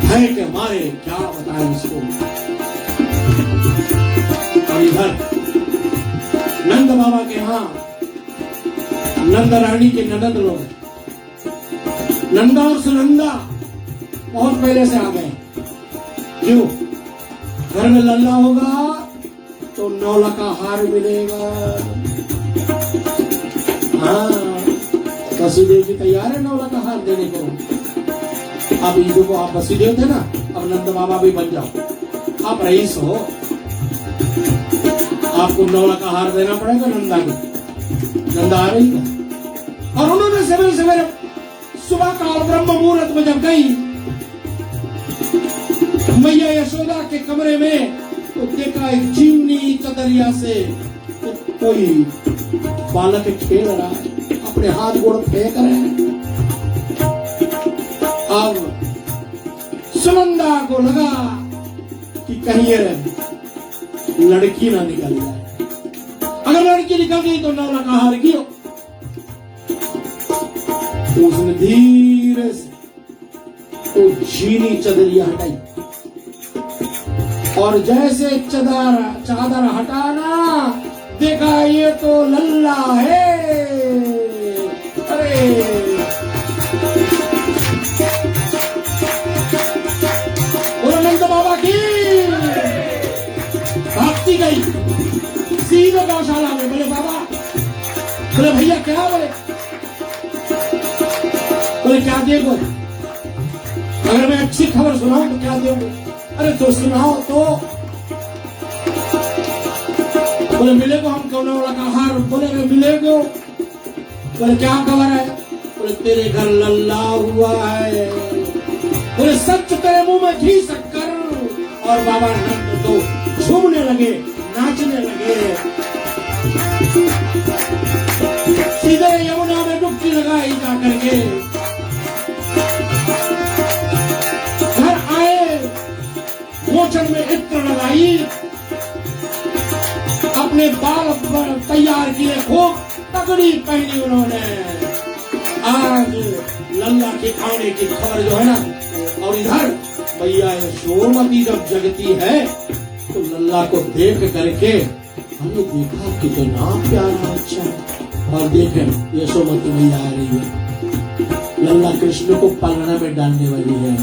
भय के मारे क्या बताएं उसको। और इधर नंद बाबा के यहाँ नंद रानी के ननद लोग, नंदा और सुनंदा बहुत पहले से आ गए। क्यों? घर में लल्ला होगा तो 9 लाख का हार मिलेगा। हाँ, वसुदेव जी तैयार है 9 लाख का हार देने को। अब ईदो को आप वसुदेव थे ना, अब नंद बाबा भी बन जाओ। आप रईस हो, आपको 9 लाख का हार देना पड़ेगा नंदा को। नंदा आ रही है और उन्होंने सवेरे सवेरे सुबह काल ब्रह्म मुहूर्त में जब गई मैया यशोदा के कमरे में, तो देखा एक चीनी चदरिया से तो कोई बालक खेल रहा है, अपने हाथ गोड़ फेंक रहे हैं। अब सुनंदा को लगा कि कहीं ये लड़की ना निकल जाए, अगर लड़की निकल गई तो 9 लाख का हार गिरो। तो उसने धीरे से तो चीनी चदरिया हटाई और जैसे चादर हटाना देखा ये तो लल्ला है। अरे नंद बाबा की भागती गई सीधे गौशाला में। बोले बाबा, बोले भैया क्या, बोले क्या देखो, अगर मैं अच्छी खबर सुनाऊं तो क्या दोगे? अरे तो सुनाओ तो। बोले मिलेगा हम कौन वाला का हार, बोले मिलेगा। बोले क्या खबर है? बोले तेरे घर लल्ला हुआ है। बोले सच तेरे मुंह में घी शक्कर। और बाबा नंद तो झूमने लगे, नाचने लगे, सीधे यमुना में डुबकी लगाई जा करके घर आए, मोचन में इत्र लगाई, अपने बाल तैयार किए, खूब तगड़ी पहनी उन्होंने। आज लल्ला के आने की खबर जो है ना, और इधर भैया यशोमती जब जगती है तो लल्ला को देख करके हमने देखा कितना प्यारा अच्छा है। और देखें यशोमती मैया आ रही है, लल्ला कृष्ण को पालना में डालने वाली है।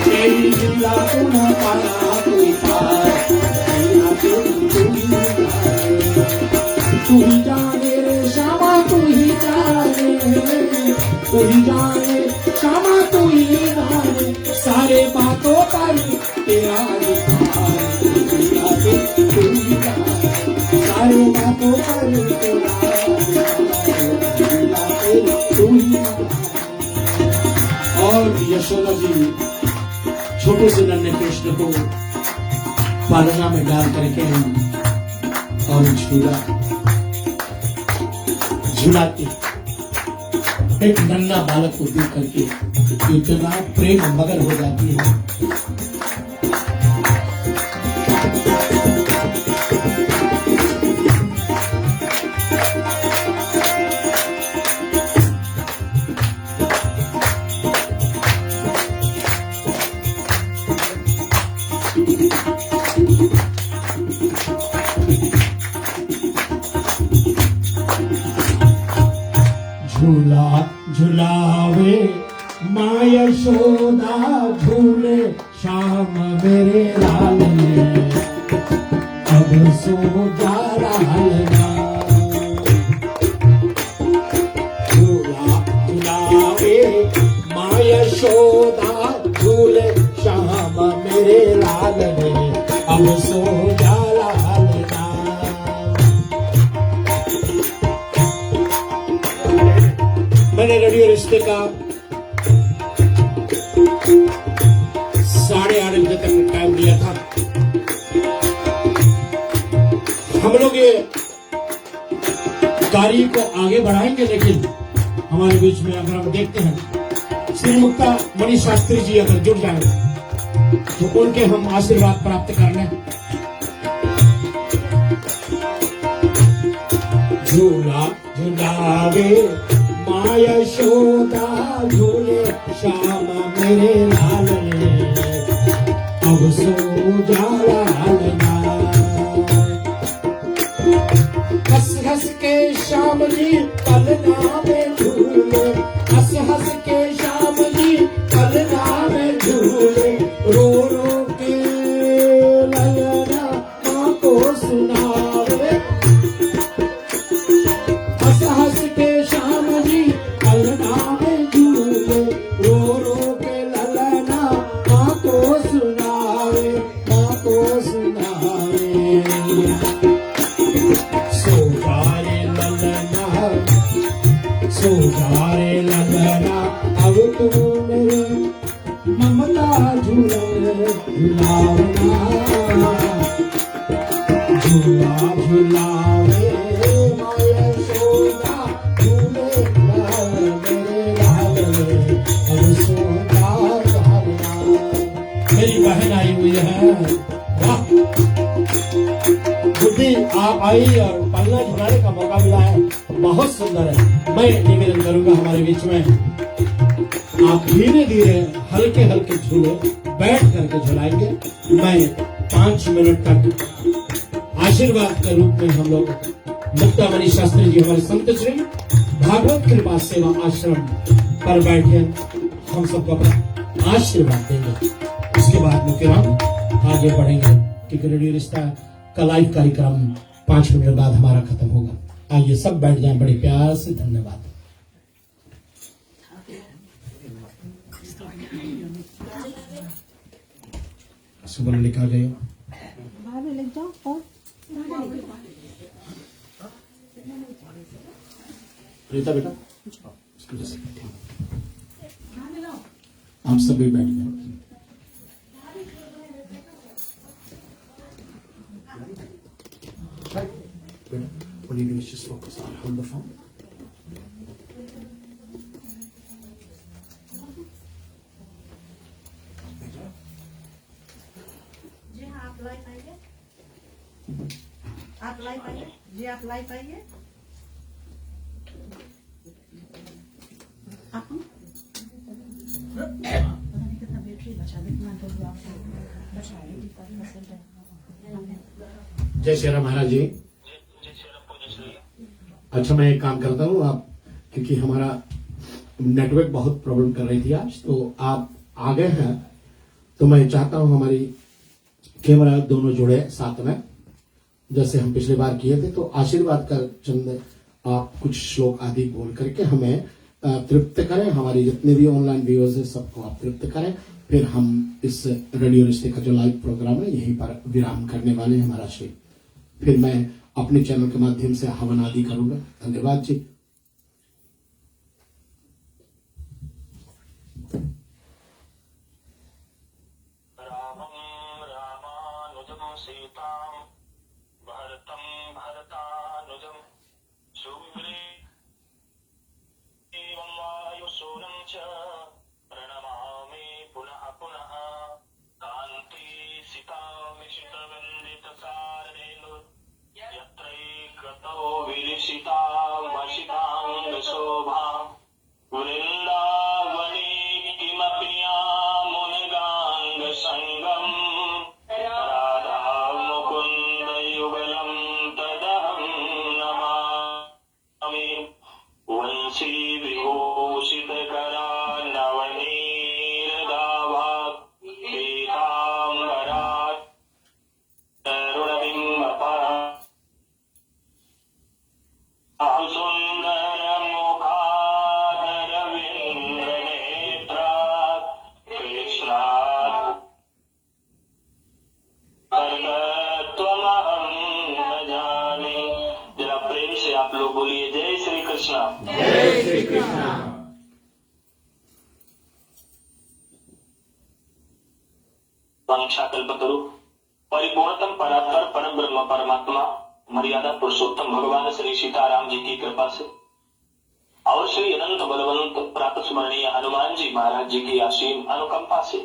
तेरी लीला को न पाला कोई पार, तू ही जाने रे श्यामा तेरा अधिकार, झूला दे तू ही कहानी, सारे बातों पर तेरा अधिकार, झूला दे तू ही कहानी। और यशोदा जी छोटे से नन्हे कृष्ण को पालना में डाल करके और झूलाती, एक नन्हा बालक को देख करके इतना प्रेम मगन हो जाती है। झूला झुलावे माँ यशोदा, झूले श्याम मेरे लाल ने, अब सो जा लालना। झूला झुलावे माँ यशोदा, झूले श्याम मेरे लाल ने, अब सो जा लालना। मैंने रेडियो रिश्ते का 8:30 बजे तक टाइम दिया था। हम लोग ये कार्य को आगे बढ़ाएंगे, लेकिन हमारे बीच में अगर हम देखते हैं श्री मुक्ता मणि शास्त्री जी अगर जुड़ जाए तो उनके हम आशीर्वाद प्राप्त कर लें। झूला झुलावे माँ यशोदा, झूले श्याम मेरे लाल ने, अब सो जा लालना। हंस हंस के श्याम जी पलना में झूले, हंस हंस के श्याम जी पलना में झूले, रो रो के ललना माँ को सुनावे। हंस हंस के श्याम जी पलना में झूले, रो रो के ललना माँ को सुनावे, माँ को सुनावे। सो जा रे ललना, सो जा रे ललना, अब तुम मेरे ममता झूले झुलावना। झूला झुलावे माँ यशोदा, झूले लाल मेरे लाल ने, अब सो जा लालना। मेरी बहन आई हुई है, वाह बुद्धि आप आई और पलना झुलाने का मौका मिला है, बहुत सुंदर है। मैं निवेदन करूंगा हमारे बीच में आप धीरे धीरे हल्के हल्के झूले बैठ करके झुलाएंगे। मैं 5 मिनट तक आशीर्वाद के रूप में हम लोग मुक्ता मणि शास्त्री जी हमारे संत श्री भागवत कृपा सेवा आश्रम पर बैठे हम सबको अपना आशीर्वाद देंगे। उसके बाद में फिर हम आगे बढ़ेंगे, क्योंकि रेडियो रिश्ता का लाइव कार्यक्रम 5 मिनट बाद हमारा खत्म होगा। आइए सब बैठ जाएं बड़े प्यार से। धन्यवाद। सुबह लिखा गया रीता बेटा, आप सभी बैठ जाए। What do you do is just focus on hold the phone. जी हाँ, आप लाइव आइए। आप लाइव आइए जी, आप लाइव आइए। कितना बैटरी बचा जय श्री राम महाराज जी। अच्छा, मैं एक काम करता हूँ, आप क्योंकि हमारा नेटवर्क बहुत प्रॉब्लम कर रही थी आज, तो आप आ गए हैं, तो मैं चाहता हूँ हमारी कैमरा दोनों जुड़े साथ में, जैसे हम पिछली बार किए थे। तो आशीर्वाद का चंद आप कुछ श्लोक आदि बोल करके हमें तृप्त करें, हमारे जितने भी ऑनलाइन व्यूअर्स हैं सबको आप तृप्त करें। फिर हम इस रेडियो रिश्ते का जो लाइव प्रोग्राम है यहीं पर विराम करने वाले हैं महाराज जी। फिर मैं अपने चैनल के माध्यम से हवन आदि करूंगा। धन्यवाद जी। रामं रामानुजं सीतां भरतं भरतानुजं सुग्रीवं वायुसूनं च प्रणमामि पुनः पुनः कान्ति सितामिषितवन्दितसारेणु यत्रैकतो विलिसितामशिताङ्गशोभां वृन्दावने किमपि यामुनिगाङ्गसङ्गम् राधा मुकुन्दयुगलं तदहं नमामि वंशी विभूषितकरान्नवनीरदाभात् पीताम्बरात् तरुणबिम्बपः सुन्दरमुखादरविन्द्रनेत्रात् कृष्णात् त्वमहं न जाने। जरा प्रेम से आप लोग बोलिए जय श्री कृष्ण। जय श्री कृष्ण। वंशाकल्पतरु परिपूर्णतम परात्पर परम ब्रह्म परमात्मा मर्यादा पुरुषोत्तम भगवान श्री सीताराम जी की कृपा से और श्री अनंत बलवंत प्रातः स्मरणीय हनुमान जी महाराज जी की असीम अनुकंपा से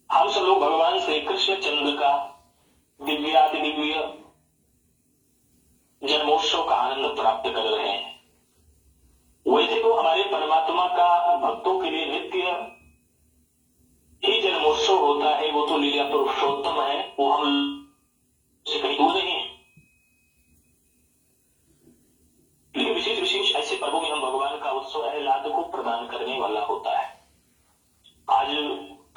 हम सब लोग भगवान श्री कृष्ण चंद्र का दिव्यादि दिव्य जन्मोत्सव का आनंद प्राप्त कर रहे हैं। वैसे तो हमारे परमात्मा का भक्तों के लिए नित्य ही जन्मोत्सव होता है, वो तो लीला पुरुषोत्तम है, वो हम से कहीं दूर नहीं है। लेकिन विशेष विशेष ऐसे पर्वों में हम भगवान का उत्सव आह्लाद को प्रदान करने वाला होता है। आज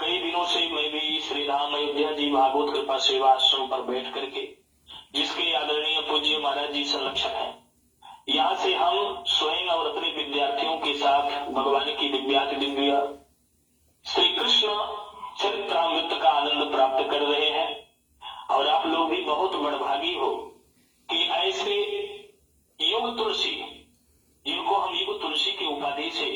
कई दिनों से मैं भी श्री राम अयोध्या जी भागवत कृपा सेवा आश्रम पर बैठ करके, जिसके आदरणीय पूज्य महाराज जी संरक्षक हैं, यहाँ से हम स्वयं और अपने विद्यार्थियों के साथ भगवान की दिव्याति दिव्य श्री कृष्ण चरित्रामृत का आनंद प्राप्त कर रहे हैं। और आप लोग भी बहुत बड़भागी हो कि ऐसे युग तुलसी, जिनको हम युग तुलसी की उपाधि से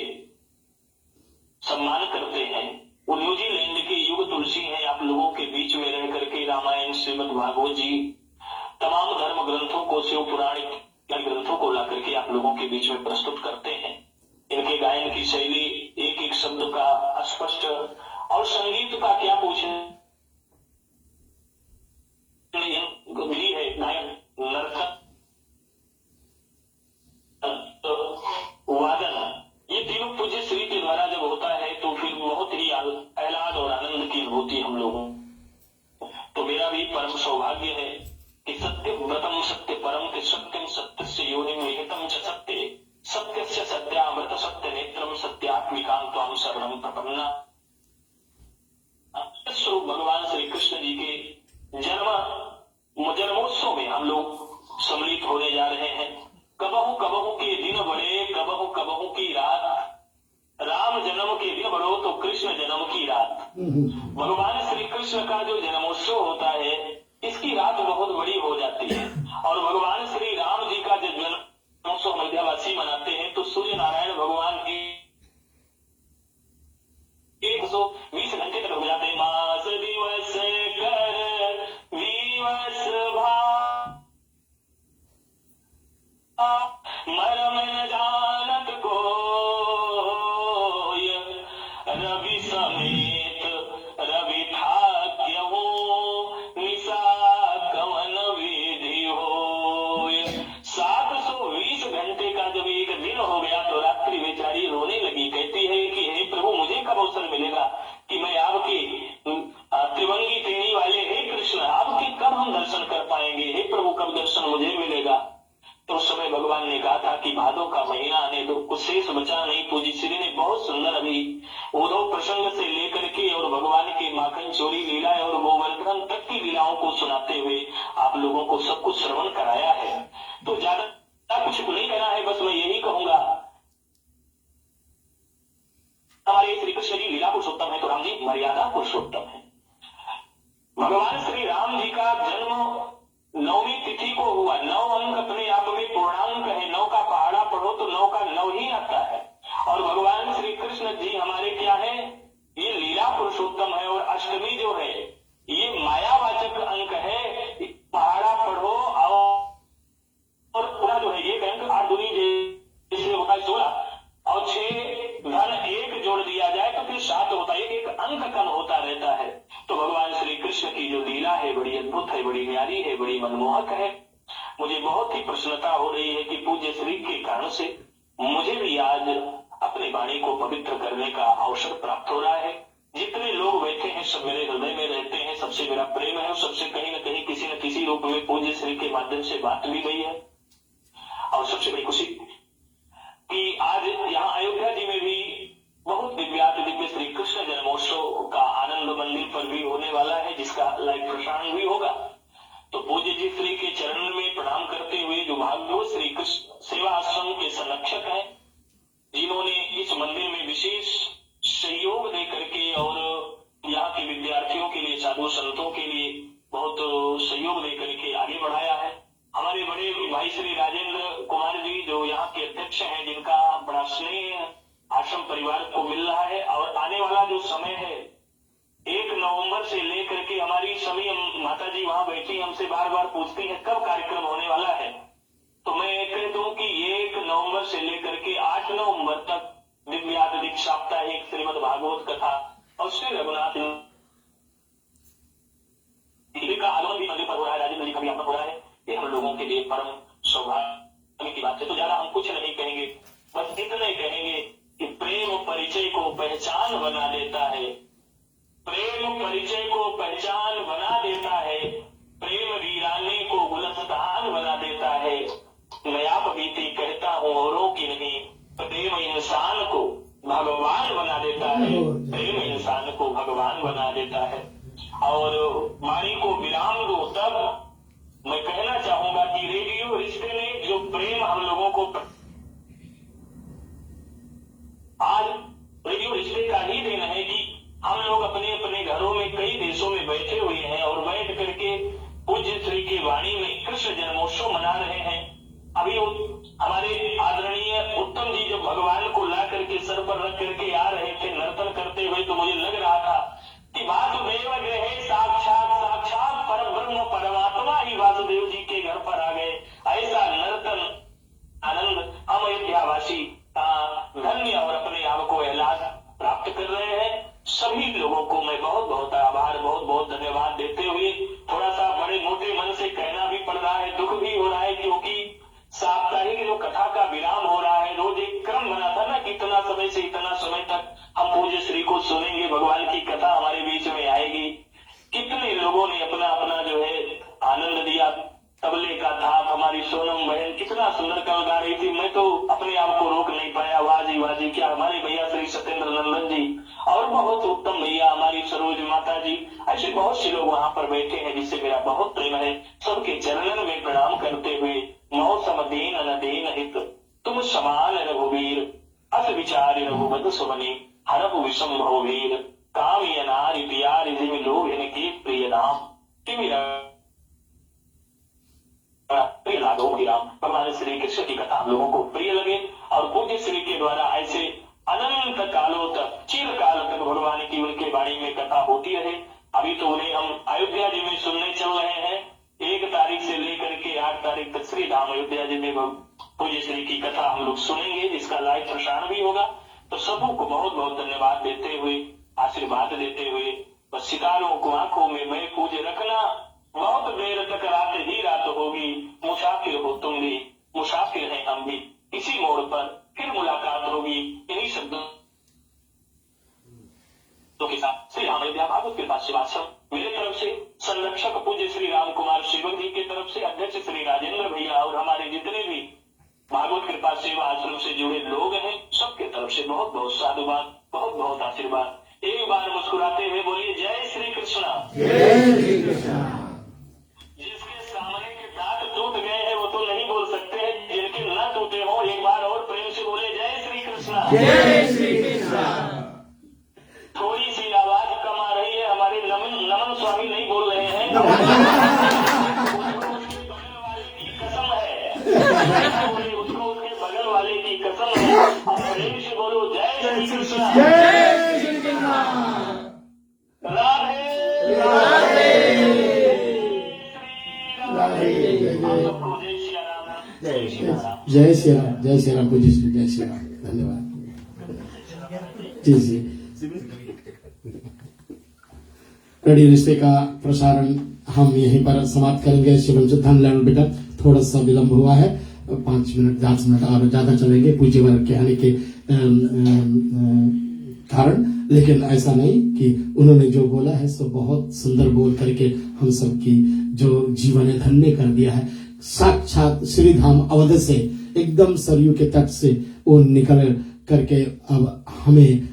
सम्मान करते हैं, वो न्यूजीलैंड के युग तुलसी हैं। आप लोगों के बीच में रह करके रामायण, श्रीमद् भागवत जी, तमाम धर्म ग्रंथों को, शिव पुराण ग्रंथों को ला करके आप लोगों के बीच में प्रस्तुत करते हैं। इनके गायन की शैली, एक एक शब्द का स्पष्ट, और संगीत का क्या पूछने विधि है, गायन, नर्तन, वादन, ये तीनों पूज्य श्री के द्वारा जब होता है तो फिर बहुत ही आह्लाद और आनंद की अनुभूति हम लोगों। तो मेरा भी परम सौभाग्य है कि सत्य व्रतम सत्य परम के सत्यम सत्य से योनिम निहितम च सत्य सत्य से सत्यामृत सत्य नेत्रम सत्यात्मिकां त्वां शरणं प्रपन्ना। स्वरूप भगवान श्री कृष्ण जी के जन्मोत्सव में हम लोग सम्मिलित होने जा रहे हैं। कबहू कबहू के दिन बड़े, कबहू कबहू की रात, राम जन्म के दिन बड़ो तो कृष्ण जन्म की रात। भगवान श्री कृष्ण का जो जन्मोत्सव होता है, इसकी रात बहुत बड़ी हो जाती है। और भगवान श्री राम जी का जब जन्मोत्सव मध्यावासी मनाते हैं तो सूर्य नारायण भगवान की 120 घंटे तक हो जाते हैं। मास दिवस कर दिवस मरम न जानत कोय, रवि समेत रवि थाक्यहु निशा कवन विधि होय। 720 घंटे का जब एक दिन हो गया तो रात्रि बेचारी रोने लगी, कहती है कि हे प्रभु, मुझे कब अवसर मिलेगा कि मैं आपके त्रिवंगी तेणी वाले हे कृष्ण, आपके कब हम दर्शन कर पाएंगे, हे प्रभु कब दर्शन मुझे मिलेगा। तो उस समय भगवान ने कहा था कि भादों का महीना आने दो, कुछ शेष बचा नहीं। पूजी श्री ने बहुत सुंदर अभी उद्धव प्रसंग से लेकर के और भगवान के माखन चोरी लीला और गोवर्धन तक की लीलाओं को सुनाते हुए आप लोगों को सब कुछ श्रवण कराया है। तो ज्यादा कुछ नहीं कहना है, बस मैं यही कहूंगा मर्यादा पुरुषोत्तम है। भगवान श्री राम जी का जन्म 9वीं तिथि को हुआ। 9 अंक अपने आप में पूर्णांक है। 9 का पहाड़ा पढ़ो तो 9 का 9 ही आता है। और भगवान श्री कृष्ण जी हमारे क्या है, ये लीला पुरुषोत्तम है। और अष्टमी जो है ये मायावाचक अंक है। पहाड़ा पढ़ो और पूरा जो है एक अंक 8 दूनी जैसे होता है 16 और 6 धन 1 जोड़ दिया जाए तो फिर 7 होता है। एक अंक कम होता रहता है। तो भगवान श्री कृष्ण की जो लीला है बड़ी अद्भुत है, बड़ी न्यारी है, बड़ी मनमोहक है। मुझे बहुत ही प्रसन्नता हो रही है कि पूज्य श्री के कारण से मुझे भी आज अपनी वाणी को पवित्र करने का अवसर प्राप्त हो रहा है। जितने लोग बैठे हैं सब मेरे हृदय में रहते हैं, सबसे मेरा प्रेम है और सबसे कहीं न कहीं किसी न किसी रूप में पूज्य श्री के माध्यम से बात भी गई है। और सबसे बड़ी खुशी कि आज यहाँ अयोध्या जी में भी बहुत दिव्य श्री कृष्ण जन्मोत्सव का आनंद मंदिर पर भी होने वाला है, जिसका लाइव प्रसारण भी होगा। तो पूज्य जी श्री के चरण में प्रणाम करते हुए जो भागवत श्री कृष्ण सेवा आश्रम के संरक्षक हैं, जिन्होंने इस मंदिर में विशेष सहयोग दे करके और यहाँ के विद्यार्थियों के लिए, साधु संतों के लिए बहुत सहयोग दे करके आगे बढ़ाया है। हमारे बड़े भाई श्री राजेंद्र कुमार जी जो यहाँ के अध्यक्ष हैं, जिनका बड़ा स्नेह आश्रम परिवार को मिल रहा है। और आने वाला जो समय है 1 नवंबर से लेकर के हमारी सभी माता जी वहां बैठी हमसे बार बार पूछती है कब कार्यक्रम होने वाला है। तो मैं कह दूं कि 1 नवंबर से लेकर के 8 नवंबर तक दिव्यादिक साप्ताहिक श्रीमद् भागवत कथा और श्री रघुनाथ का आगमन भी मंदिर पर हो रहा है, राजेंद्र जी का भी आगमन हो रहा है। ये हम लोगों के लिए परम सौभाग्य की बात है। तो ज्यादा हम कुछ नहीं कहेंगे, बस इतने कहेंगे कि प्रेम परिचय को पहचान बना देता है। प्रेम परिचय को पहचान बना देता है। प्रेम वीराने को गुलस्तान बना देता है। मैं आप बीती कहता हूँ औरों की नहीं, प्रेम इंसान को भगवान बना देता है। प्रेम इंसान को भगवान बना देता है। और वाणी को विराम दो तब मैं कहना चाहूंगा कि रेडियो रिश्ते ने जो प्रेम हम लोगों को आज रेडियो रिश्ते का ही देन है कि हम लोग अपने अपने घरों में कई देशों में बैठे हुए हैं और बैठ करके पूज्य श्री की वाणी में कृष्ण जन्मोत्सव मना रहे हैं। अभी हमारे आदरणीय उत्तम जी जब भगवान को ला करके सर पर रख करके आ रहे थे नर्तन करते हुए, तो मुझे लग रहा था कि वासुदेव गृहे साक्षात साक्षात परम ब्रह्म परमात्मा ही वासुदेव जी के घर पर आ गए। ऐसा नर्तन आनंद हम अयोध्यावासी धन्य और अपने आप को एहसास प्राप्त कर रहे हैं। सभी लोगों को मैं बहुत बहुत आभार, बहुत बहुत धन्यवाद देते हुए थोड़ा सा बड़े मोटे मन से कहना भी पड़ रहा है, दुख भी हो रहा है, क्योंकि साप्ताहिक जो कथा का विराम हो रहा है, रोज एक क्रम बना था ना कि इतना समय से इतना समय तक हम पूज्य श्री को सुनेंगे, भगवान की कथा हमारे बीच में आएगी। कितने लोगों ने अपना अपना जो है आनंद दिया। तबले का था हमारी सोनम बहन कितना सुंदर कल गा रही थी, मैं तो अपने आप को रोक नहीं पाया। वाजी क्या हमारे भैया श्री सत्येंद्र नंदन जी और बहुत उत्तम भैया हमारी सरोज माता जी, ऐसे बहुत से लोग वहां पर बैठे हैं जिससे मेरा बहुत प्रेम है। सबके चरणन में प्रणाम करते हुए मौसम दीन न दीन हित तुम समान रघुवीर अस विचार रघुबद सुमनि हरहु विषम वीर काम नारी प्यार जिम लोग इनके प्रिय नाम तिमिरा प्रिय लागो राम। भगवान श्री कृष्ण की कथा हम लोगों को प्रिय लगे और पूज्य श्री के द्वारा ऐसे अनंत कालों तक चिरकाल तक भगवान की उनके वाणी में कथा होती रहे। अभी तो उन्हें हम अयोध्या जी में सुनने चल रहे हैं। 1 तारीख से लेकर के 8 तारीख तक श्री धाम अयोध्या जी में पूज्य श्री की कथा हम लोग सुनेंगे, जिसका लाइव प्रसारण भी होगा। तो सबों को बहुत बहुत धन्यवाद देते हुए, आशीर्वाद देते हुए, बस सितारों को आंखों में मैं पूज्य रखना। बहुत देर तक रात ही रात होगी, मुसाफिर हो तुम भी, मुसाफिर हैं हम भी, इसी मोड़ पर फिर मुलाकात होगी। इन्हीं शब्दों के साथ श्री राम अयोध्या भागवत कृपा सेवाश्रम मेरे तरफ से, संरक्षक पूज्य श्री राम कुमार सेवक जी की तरफ से, अध्यक्ष श्री राजेंद्र भैया और हमारे जितने भी भागवत कृपा सेवा आश्रम से जुड़े लोग हैं, सबके तरफ से बहुत बहुत साधुवाद, बहुत बहुत आशीर्वाद। एक बार मुस्कुराते हुए बोलिए जय श्री कृष्णा। जय श्री कृष्णा। जिसके सामने के दांत टूट गए हैं वो तो नहीं बोल सकते हैं, जिनके न टूटे हो एक बार और प्रेम से बोले जय श्री कृष्णा। जय श्री कृष्णा। थोड़ी सी आवाज उसको उसके बगल वाले की कसम है। और प्रेम से बोलो जय श्री कृष्ण। जय श्री कृष्ण। राधे राधे राधे। जय आप सबको जय श्री राम। जय श्री राम। जय श्री राम। जय श्री राम पूज्य श्री जय श्री राम। धन्यवाद जी जी। रेडियो रिश्ते का प्रसारण हम यहीं पर समाप्त करेंगे। शिवम ध्यान लेना बेटा, थोड़ा सा विलंब हुआ है, 5 मिनट 10 मिनट और ज्यादा चलेंगे पूज्य वर्ग के आने के कारण, लेकिन ऐसा नहीं कि उन्होंने जो बोला है सो बहुत सुंदर बोल करके हम सबकी जो जीवन धन्य कर दिया है। साक्षात श्री धाम अवध से एकदम सरयू के तट से वो निकल करके अब हमें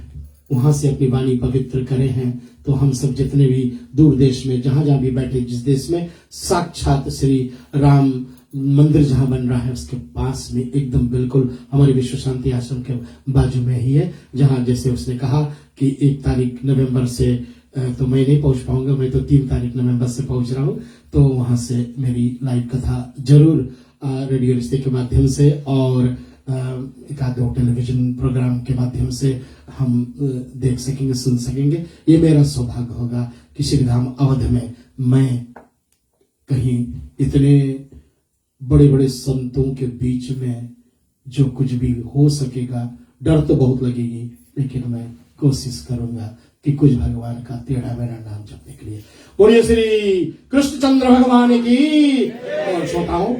वहां से अपनी वाणी पवित्र करे हैं। तो हम सब जितने भी दूर देश में जहां जहां भी बैठे, जिस देश में साक्षात श्री राम मंदिर जहां बन रहा है उसके पास में एकदम बिल्कुल हमारे विश्व शांति आश्रम के बाजू में ही है, जहां जैसे उसने कहा कि 1 तारीख नवंबर से तो मैं नहीं पहुंच पाऊंगा, मैं तो 3 तारीख नवंबर से पहुंच रहा हूं। तो वहां से मेरी लाइव कथा जरूर रेडियो रिश्ते के माध्यम से और एक आध दो टेलीविजन प्रोग्राम के माध्यम से हम देख सकेंगे, सुन सकेंगे। ये मेरा सौभाग्य होगा कि श्रीधाम अवध में मैं कहीं इतने बड़े बड़े संतों के बीच में जो कुछ भी हो सकेगा, डर तो बहुत लगेगी, लेकिन मैं कोशिश करूंगा कि कुछ भगवान का टेढ़ा मेरा नाम जपने के लिए। बोलिए श्री कृष्णचंद्र भगवान की। और श्रोताओं,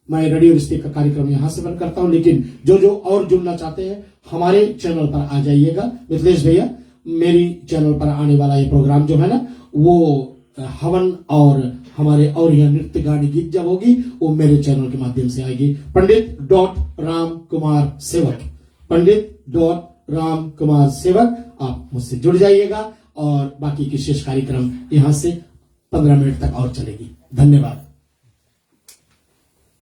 मैं रेडियो रिश्ते का कार्यक्रम यहां से बंद करता हूं, लेकिन जो जो और जुड़ना चाहते हैं हमारे चैनल पर आ जाइएगा। मिथिलेश भैया, मेरी चैनल पर आने वाला ये प्रोग्राम जो है ना, वो हवन और हमारे और यह नृत्य गाने गीत जब होगी वो मेरे चैनल के माध्यम से आएगी। पंडित.रामकुमार सेवक, पंडित.रामकुमार सेवक, आप मुझसे जुड़ जाइएगा और बाकी की शेष कार्यक्रम यहां से 15 मिनट तक और चलेगी। धन्यवाद।